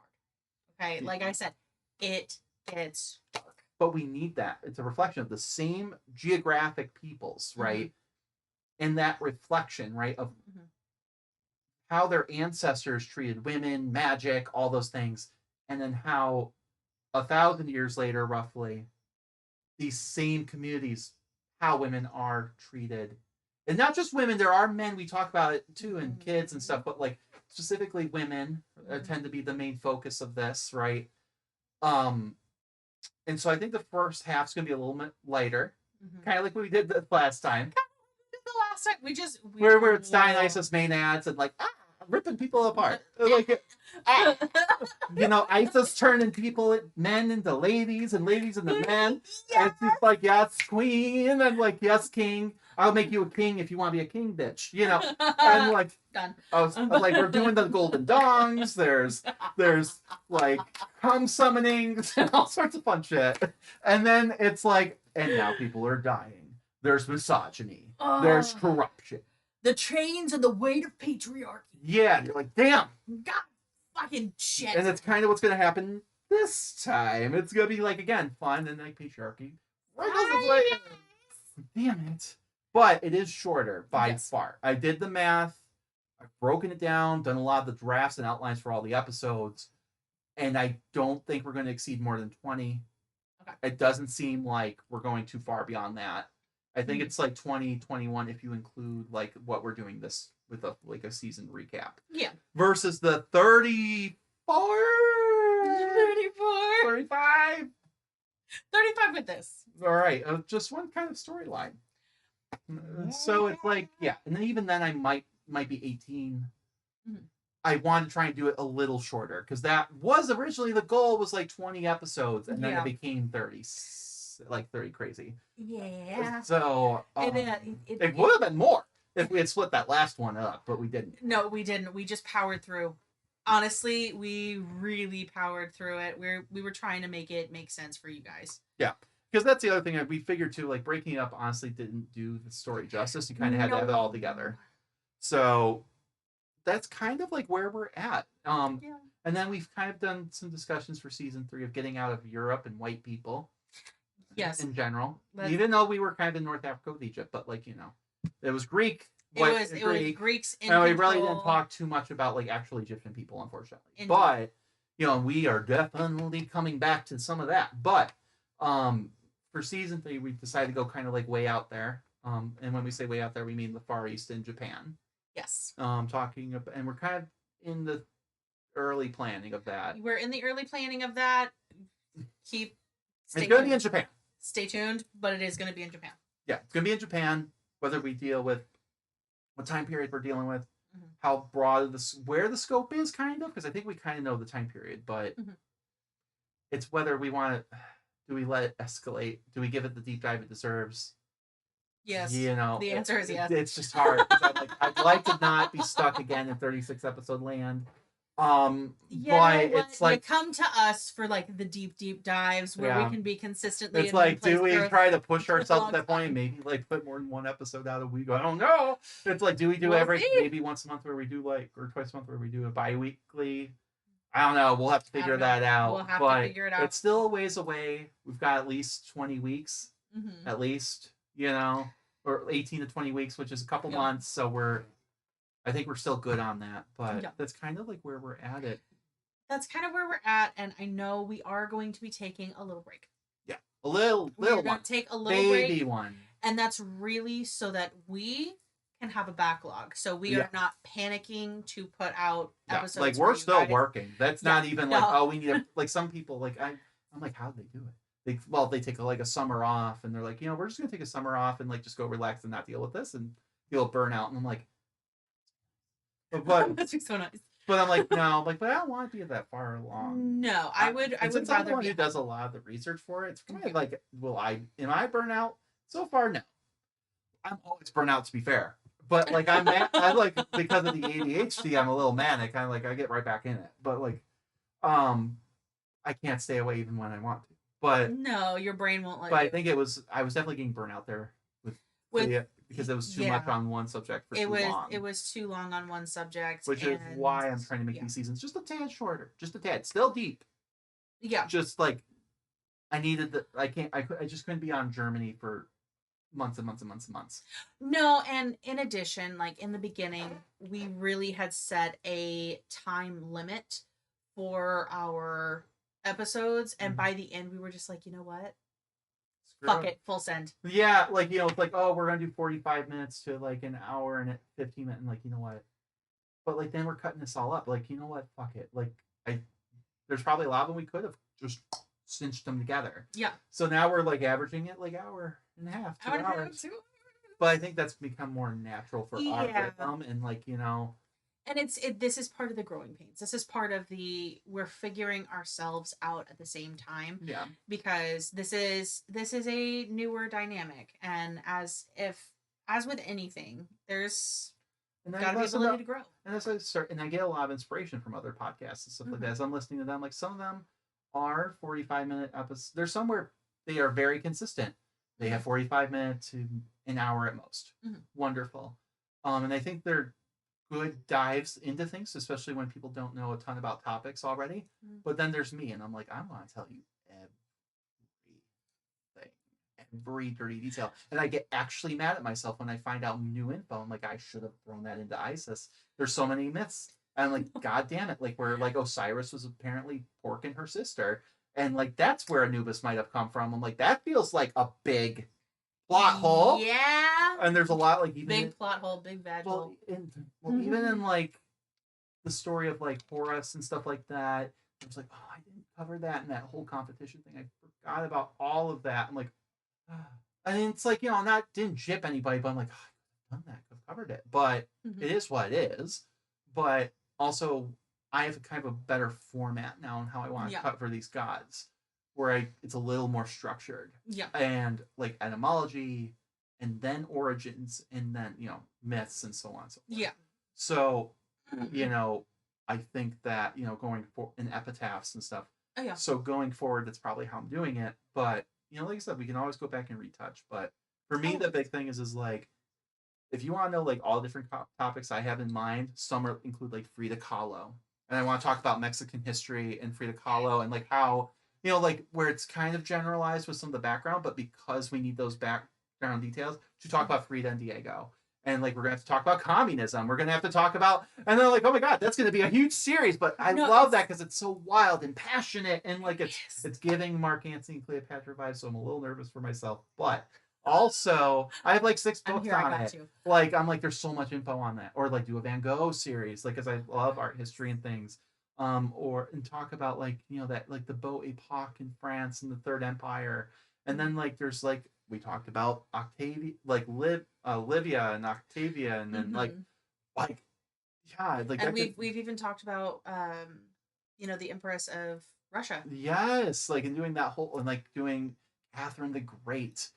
hard. Okay, like I said, it's dark. But we need that. It's a reflection of the same geographic peoples, right? And that reflection, right, of how their ancestors treated women, magic, all those things, and then how 1,000 years later, roughly, these same communities, how women are treated. And not just women, there are men, we talk about it too, and kids and stuff, but like specifically women tend to be the main focus of this, right? And so I think the first half's going to be a little bit lighter, kind of like we did the last time. The last time we where it's Dionysus Maenads and like ripping people apart. Like, ah, you know, Isa's turning people, men into ladies and ladies into men. And it's just like, yes, queen, and like, yes, king. I'll make you a king if you want to be a king, bitch. You know, and like, Done. like we're doing the golden dongs. There's like cum summonings and all sorts of fun shit. And then it's like, and now people are dying. There's misogyny. There's corruption. The chains and the weight of patriarchy. Yeah, you're like, damn. God fucking shit. And that's kind of what's going to happen this time. It's going to be like, again, fun and like patriarchy. Like, damn it. But it is shorter by far. I did the math. I've broken it down, done a lot of the drafts and outlines for all the episodes. And I don't think we're going to exceed more than 20. Okay. It doesn't seem like we're going too far beyond that. I think it's like 20, 21 if you include like what we're doing this with a season recap. Yeah. Versus the 34? 35? 35 with this. All right. Just one kind of storyline. So it's like, yeah. And then even then I might be 18. Mm-hmm. I want to try and do it a little shorter because that was originally the goal was like 20 episodes and then it became 30. Like 30 crazy. Yeah. So it would have been more if we had split that last one up, but we didn't. No, we didn't. We just powered through. Honestly, we really powered through it. We were trying to make it make sense for you guys. Yeah. Because that's the other thing that we figured too, like breaking it up honestly didn't do the story justice. You kind of had to have it all together. So that's kind of like where we're at. And then we've kind of done some discussions for season 3 of getting out of Europe and white people. Yes. In general. Even though we were kind of in North Africa with Egypt, but like, you know, it was Greek. It was Greeks in control. We really didn't talk too much about like actual Egyptian people, unfortunately. Indeed. But, you know, we are definitely coming back to some of that. But for season 3, we decided to go kind of like way out there. And when we say way out there, we mean the Far East and Japan. Yes. Talking about, and we're kind of in the early planning of that. We're in the early planning of that. It's going to be in Japan. Stay tuned, but it is going to be in Japan. Yeah, it's going to be in Japan, whether we deal with what time period we're dealing with, how broad where the scope is, kind of, because I think we kind of know the time period, but it's whether we want to, do we let it escalate? Do we give it the deep dive it deserves? Yes. You know, the answer is yes. It's just hard. I'd like to not be stuck again in 36 episode land. But it's like you come to us for like the deep dives where we can be consistently. It's like, do we try to push ourselves at that point and maybe like put more than one episode out a week? I don't know. It's like, do we do maybe once a month where we do like, or twice a month where we do a bi-weekly? I don't know. We'll have to figure that out. We'll have to figure it out. It's still a ways away. We've got at least 20 weeks, at least, you know, or 18 to 20 weeks, which is a couple months. So I think we're still good on that, but that's kind of like where we're at it. That's kind of where we're at, and I know we are going to be taking a little break. Yeah, a little we're one. Gonna take a little baby break, one, and that's really so that we can have a backlog, so we are not panicking to put out episodes. Like we're still working. That's not even like we need a, like some people like I'm like, how do they do it? They take like a summer off, and they're like, you know, we're just gonna take a summer off and like just go relax and not deal with this and feel burnout, and I'm like. But that's so nice. But I'm like, no, like, but I don't want to be that far along. No, I would since I'm the one who does a lot of the research for it, it's kind of like, am I burnout? So far, no. I'm always burnout, to be fair. But like, I like because of the ADHD, I'm a little manic. I'm like, I get right back in it. But like, I can't stay away even when I want to. But no, your brain won't let. But I think I was definitely getting burnout there with because it was too much on one subject for too long. It was too long on one subject. Which is why I'm trying to make these seasons just a tad shorter. Just a tad. Still deep. Yeah. Just like I just couldn't be on Germany for months and months and months and months. No, and in addition, like in the beginning, we really had set a time limit for our episodes, and by the end we were just like, you know what? Fuck it, full send. Yeah, like, you know, it's like, oh, we're gonna do 45 minutes to like an hour and 15 minutes, and like, you know what? But like, then we're cutting this all up. Like, you know what? Fuck it. Like, there's probably a lot of them we could have just cinched them together. Yeah. So now we're like averaging it like hour and a half, 2 hours. But I think that's become more natural for our rhythm, and like, you know, And this is part of the growing pains. This is part of the we're figuring ourselves out at the same time. Yeah. Because this is a newer dynamic, and as with anything, there's And I got to be listen ability to, to grow. and as I start, and I get a lot of inspiration from other podcasts and stuff like that. As I'm listening to them, like some of them are 45-minute episodes. There's some where they are very consistent. They have 45 minutes to an hour at most. Wonderful. And I think they're good dives into things, especially when people don't know a ton about topics already. But then there's me, and I'm like, I want to tell you every dirty detail. And I get actually mad at myself when I find out new info. I'm like, I should have thrown that into ISIS. There's so many myths. And I'm like, God damn it. Like, where like Osiris was apparently porking her sister. And like, that's where Anubis might have come from. I'm like, that feels like a big plot hole. Yeah. And there's a lot like even big plot hole, big vag hole. Even in like the story of like Horus and stuff like that, I was like, oh, I didn't cover that in that whole competition thing. I forgot about all of that. I'm like, and it's like, I didn't jip anybody, but I'm like, oh, I could have done that, could have covered it. But it is what it is. But also, I have kind of a better format now on how I want to cover these gods, where it's a little more structured. Yeah. And like etymology, and then origins, and then myths and so on and so forth. Yeah. So, I think that going for in epitaphs and stuff. Oh yeah. So going forward, that's probably how I'm doing it. But like I said, we can always go back and retouch. But for me, the big thing is like, if you want to know like all the different topics I have in mind, some include like Frida Kahlo, and I want to talk about Mexican history and Frida Kahlo and like how like where it's kind of generalized with some of the background, but because we need those background details to talk about Frida and Diego. And like we're gonna have to talk about communism. We're gonna have to talk about, and they're like, oh my god, that's gonna be a huge series. But I love that because it's so wild and passionate, and like it's giving Mark Antony and Cleopatra vibes. So I'm a little nervous for myself, but also I have like 6 books on it. Like I'm like, there's so much info on that, or like do a Van Gogh series, like because I love art history and things, and talk about like that like the Beau Epoque in France and the Third Empire, and then like there's like. We talked about Octavia, like Livia and Octavia, and then like yeah, like and we've even talked about the Empress of Russia. Yes, like and doing that whole and like doing Catherine the Great,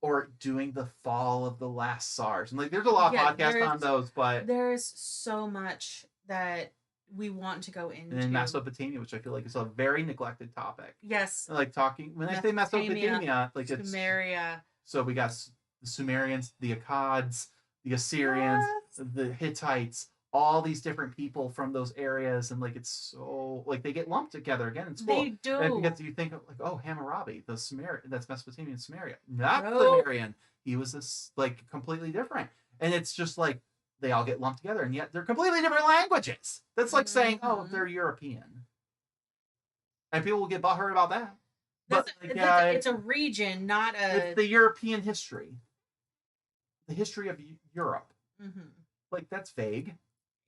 or doing the fall of the last Tsars, and like there's a lot of podcasts on those, but there's so much that we want to go into. And in Mesopotamia, which I feel like is a very neglected topic. Yes. Like talking, when I say Mesopotamia, like it's Sumeria. So we got the Sumerians, the Akkads, the Assyrians, the Hittites, all these different people from those areas, and like it's so like they get lumped together again in school. They do. And because you think of like, oh, Hammurabi, the Sumerian, that's Mesopotamian Sumeria, not Sumerian. He was this like completely different, and it's just like they all get lumped together, and yet they're completely different languages. That's like saying, oh, they're European, and people will get butthurt about that. But it's a region, not a. It's the European history, the history of Europe. Like that's vague.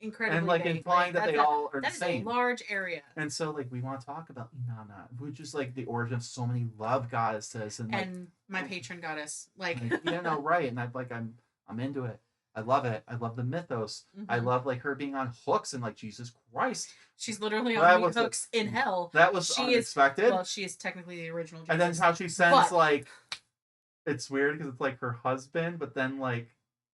Incredibly and like vague. implying that they all are the same. That is a large area. And so like we want to talk about Inanna, which is like the origin of so many love goddesses and like my patron goddess, like right. And I'm into it. I love it. I love the mythos. I love like her being on hooks and like Jesus Christ. She's literally on hooks in hell. That was unexpected. She is technically the original Jesus. And then how she sends like, it's weird because it's like her husband, but then like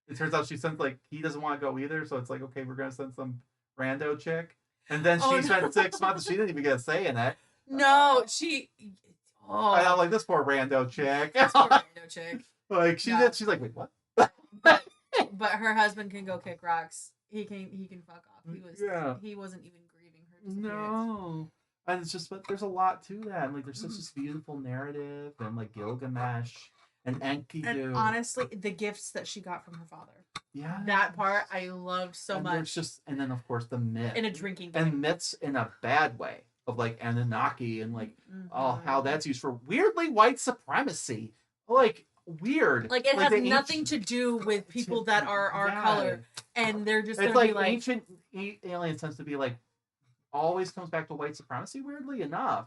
it turns out she sends like he doesn't want to go either, so it's like okay, we're gonna send some rando chick, and then she spent 6 months. She didn't even get a say in it. No, she. Oh, I know, like this poor rando chick. This poor rando chick. Like she did. She's like, wait, what? But her husband can go kick rocks. He can fuck off. He wasn't even grieving her disappearance. No. And it's just, but there's a lot to that. And like there's such this beautiful narrative, and like Gilgamesh and Enkidu. And honestly, the gifts that she got from her father. Yeah. That part I loved so much. There's just, and then of course the myth. In a drinking game. And myths in a bad way of like Anunnaki and like how that's used for weirdly white supremacy. Like weird. Like it has nothing to do with people that are our color, and they're just. It's like ancient aliens tends to be like always comes back to white supremacy. Weirdly enough,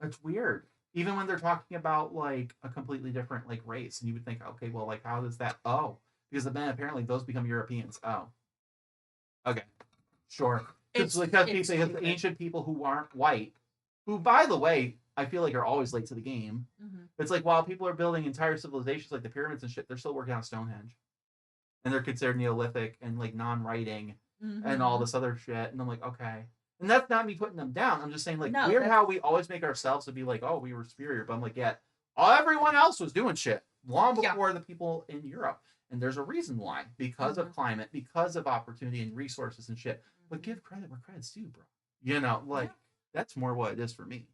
it's weird. Even when they're talking about like a completely different like race, and you would think, okay, well, like how does that? Oh, because then apparently those become Europeans. Oh, Okay, sure. It's Because stupid. ancient people who aren't white, who, by the way, I feel like are always late to the game. Mm-hmm. It's like while people are building entire civilizations like the pyramids and shit, they're still working on Stonehenge, and they're considered Neolithic and like non-writing and all Mm-hmm. this other shit. And I'm like, okay. And that's not me putting them down. I'm just saying, like, No, weird that's how we always make ourselves to be like, oh, we were superior. But I'm like, yeah, everyone else was doing shit long yeah. before the people in Europe. And there's a reason why, because Mm-hmm. of climate, because of opportunity and resources and shit. But give credit where credit's due, bro. You know, like, that's more what it is for me.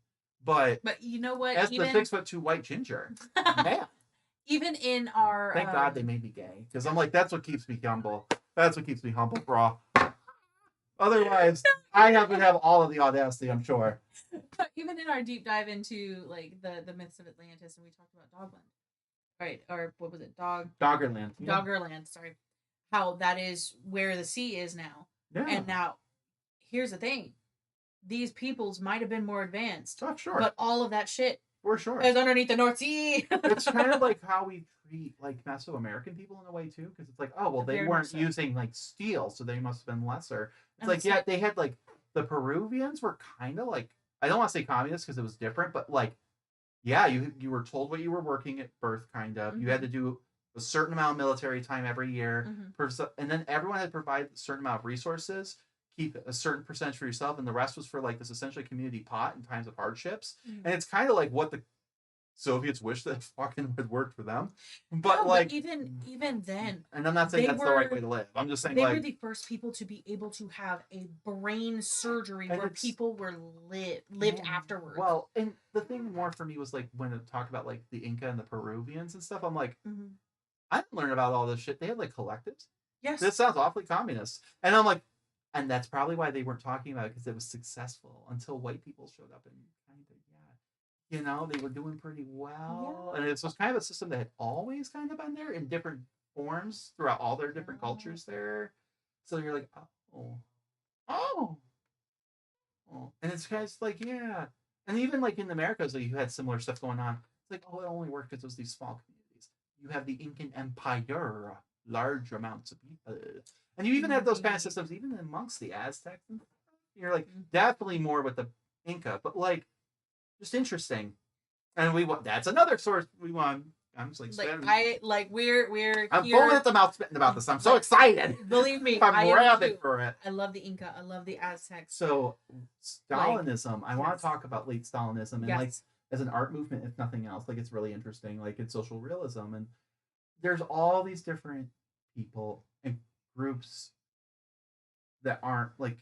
But you know what? as Even the 6'2" white ginger, man, even in our thank God they made me gay. Because I'm like, that's what keeps me humble. That's what keeps me humble, bro. Otherwise, I have to have all of the audacity, I'm sure. Even in our deep dive into like the myths of Atlantis, and we talked about Dogland, right? Or what was it? Doggerland. Yeah. Doggerland. Sorry, how that is where the sea is now. Yeah. And now, here's the thing: these peoples might have been more advanced, Oh, sure. but all of that shit For sure. is underneath the North Sea. It's kind of like how we treat like Mesoamerican people in a way too, because it's like, oh well, they Very weren't much so. using like steel, so they must have been lesser. It's And like, it's yeah, like- they had like the Peruvians were kind of like, I don't want to say communist because it was different, but like, yeah, you were told what you were working at birth, kind of. You had to do a certain amount of military time every year, and then everyone had to provide a certain amount of resources, keep a certain percentage for yourself, and the rest was for like this essentially community pot in times of hardships. And it's kind of like what the Soviets wish that fucking had worked for them, but No, like but even then, and I'm not saying that's the right way to live. I'm just saying they like were the first people to be able to have a brain surgery And where it's- people were lived afterwards. well, and the thing more for me was like when it talked about like the Inca and the Peruvians and stuff. I'm like, I didn't learn about all this shit. They had like collectives. yes, This sounds awfully communist, and I'm like, and that's probably why they weren't talking about it because it was successful until white people showed up and kind of you know, they were doing pretty well. Yeah. And it was kind of a system that had always kind of been there in different forms throughout all their different cultures there. So you're like, oh, oh, oh. And it's kind of like, yeah. And even like in the Americas, like, you had similar stuff going on. It's like, oh, it only worked because it was these small communities. You have the Incan Empire, large amounts of people. And you even have those kind of systems, even amongst the Aztecs. You're like, definitely more with the Inca, but like, just interesting. And we want that's another source we want. I'm just like we're I'm here. foaming at the mouth spitting about this. I'm so excited. Believe me, I'm rabid for it. I love the Inca. I love the Aztecs. So Stalinism. I want yes. to talk about late Stalinism and Yes. like as an art movement, if nothing else. Like it's really interesting. Like it's social realism, and there's all these different people and groups that aren't like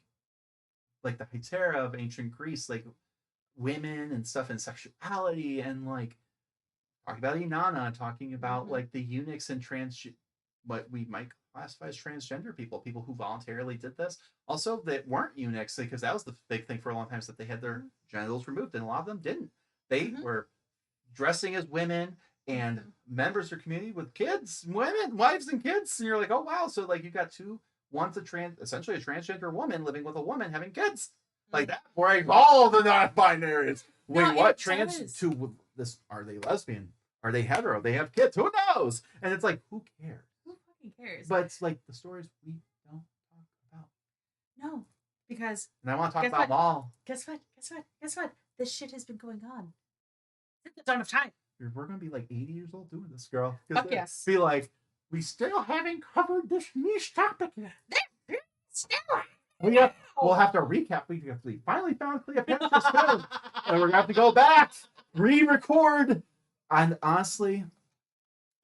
the Hetera of ancient Greece, like women and stuff and sexuality and like talking about Inanna, talking about like the eunuchs and what we might classify as transgender people who voluntarily did this. Also, that weren't eunuchs because that was the big thing for a long time is that they had their genitals removed, and a lot of them didn't. They were dressing as women and members of their community with kids, women, wives, and kids. And you're like, oh wow, so like you got one's essentially a transgender woman living with a woman having kids. Like that breaks all the non-binaries. Wait, No, what? Are they lesbian? Are they hetero? They have kids. Who knows? And it's like, who cares? Who fucking cares? But it's like the stories we don't talk about. No, because and I want to talk about them all. Guess what? This shit has been going on since the dawn of time. We're gonna be like 80 years old doing this, girl. Fuck yes. Be like, we still haven't covered this niche topic yet. We'll have to recap. We finally found Cleopatra's tomb, and we're gonna have to go back, re-record. And honestly,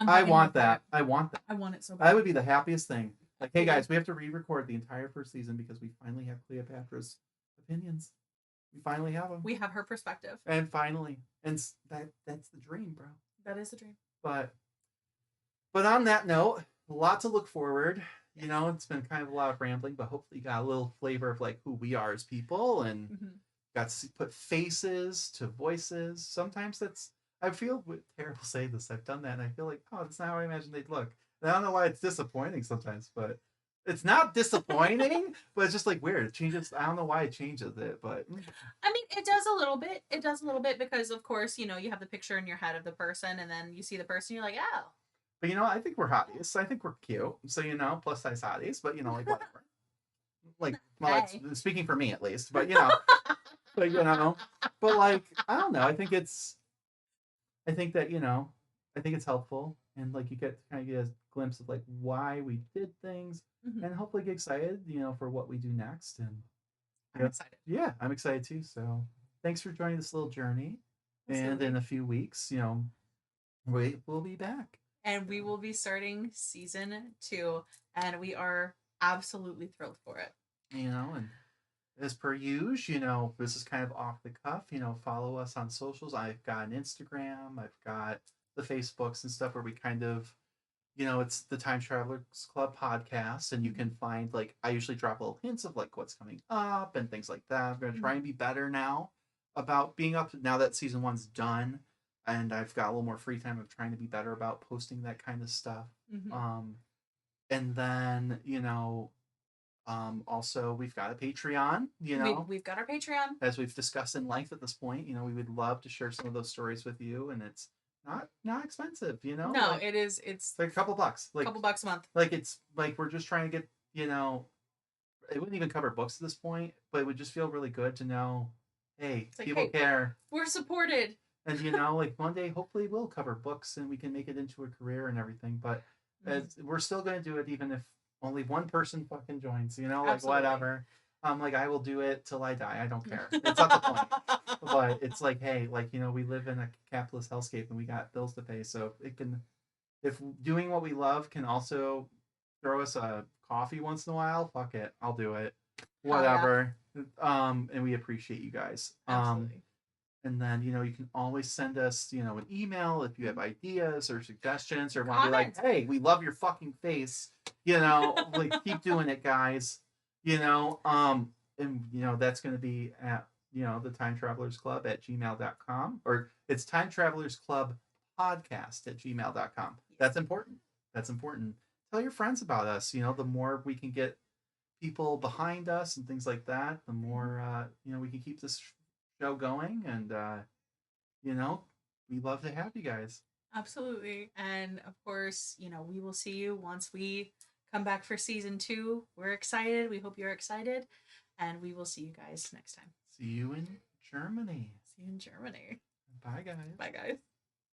I want that. I want that. I want it so bad. That would be the happiest thing. Like, hey guys, we have to re-record the entire first season because we finally have Cleopatra's opinions. We finally have them. We have her perspective. And finally, and that's the dream, bro. That is the dream. But on that note, a lot to look forward. You know, it's been kind of a lot of rambling, but hopefully you got a little flavor of like who we are as people and got to put faces to voices. Sometimes I feel terrible saying this. I've done that and I feel like, oh, that's not how I imagine they'd look. And I don't know why it's disappointing sometimes, but it's not disappointing, but it's just like weird. It changes. I don't know why it changes it, but I mean, it does a little bit. It does a little bit because, of course, you know, you have the picture in your head of the person, and then you see the person, you're like, oh. But you know, I think we're hotties. I think we're cute. So you know, plus size hotties. But you know, like whatever. Like, well, Hey. that's speaking for me at least, but but but like, I don't know. I think that I think it's helpful, and like you get kind of get a glimpse of like why we did things, Mhm. and hopefully get excited, for what we do next, and I'm excited. yeah, I'm excited too. So thanks for joining this little journey, and in Absolutely. a few weeks, we'll be back. And we will be starting season 2, and we are absolutely thrilled for it. And as per usual, this is kind of off the cuff. Follow us on socials. I've got an Instagram. I've got the Facebooks and stuff where we kind of, it's the Time Travelers Club podcast, and you can find like I usually drop little hints of like what's coming up and things like that. I'm gonna try and be better now about being up now that season one's done, and I've got a little more free time of trying to be better about posting that kind of stuff. Mm-hmm. And then also, we've got a Patreon, We've got our Patreon. as we've discussed in length at this point. We would love to share some of those stories with you, and it's not expensive, No, like, it's like a couple bucks, a couple bucks a month. like it's like we're just trying to get, it wouldn't even cover books at this point, but it would just feel really good to know, hey, Like, people hey, care, we're supported. and like one day hopefully we'll cover books and we can make it into a career and everything, but we're still going to do it even if only one person fucking joins, like Absolutely. whatever. Like I will do it till I die. I don't care. It's not the point. But it's like, hey, like, we live in a capitalist hellscape and we got bills to pay. So if doing what we love can also throw us a coffee once in a while, fuck it. I'll do it. Whatever. And we appreciate you guys. Absolutely. And then, you can always send us, an email if you have ideas or suggestions or want to be like, hey, we love your fucking face. Like keep doing it, guys. And that's gonna be at the Time Travelers Club at gmail.com, or it's Time Travelers Club podcast at gmail.com. That's important. That's important. Tell your friends about us. The more we can get people behind us and things like that, the more we can keep this show going, and we love to have you guys. Absolutely. And of course, we will see you once we come back for season 2. We're excited. We hope you're excited. And we will see you guys next time. See you in Germany. See you in Germany. Bye, guys. Bye, guys.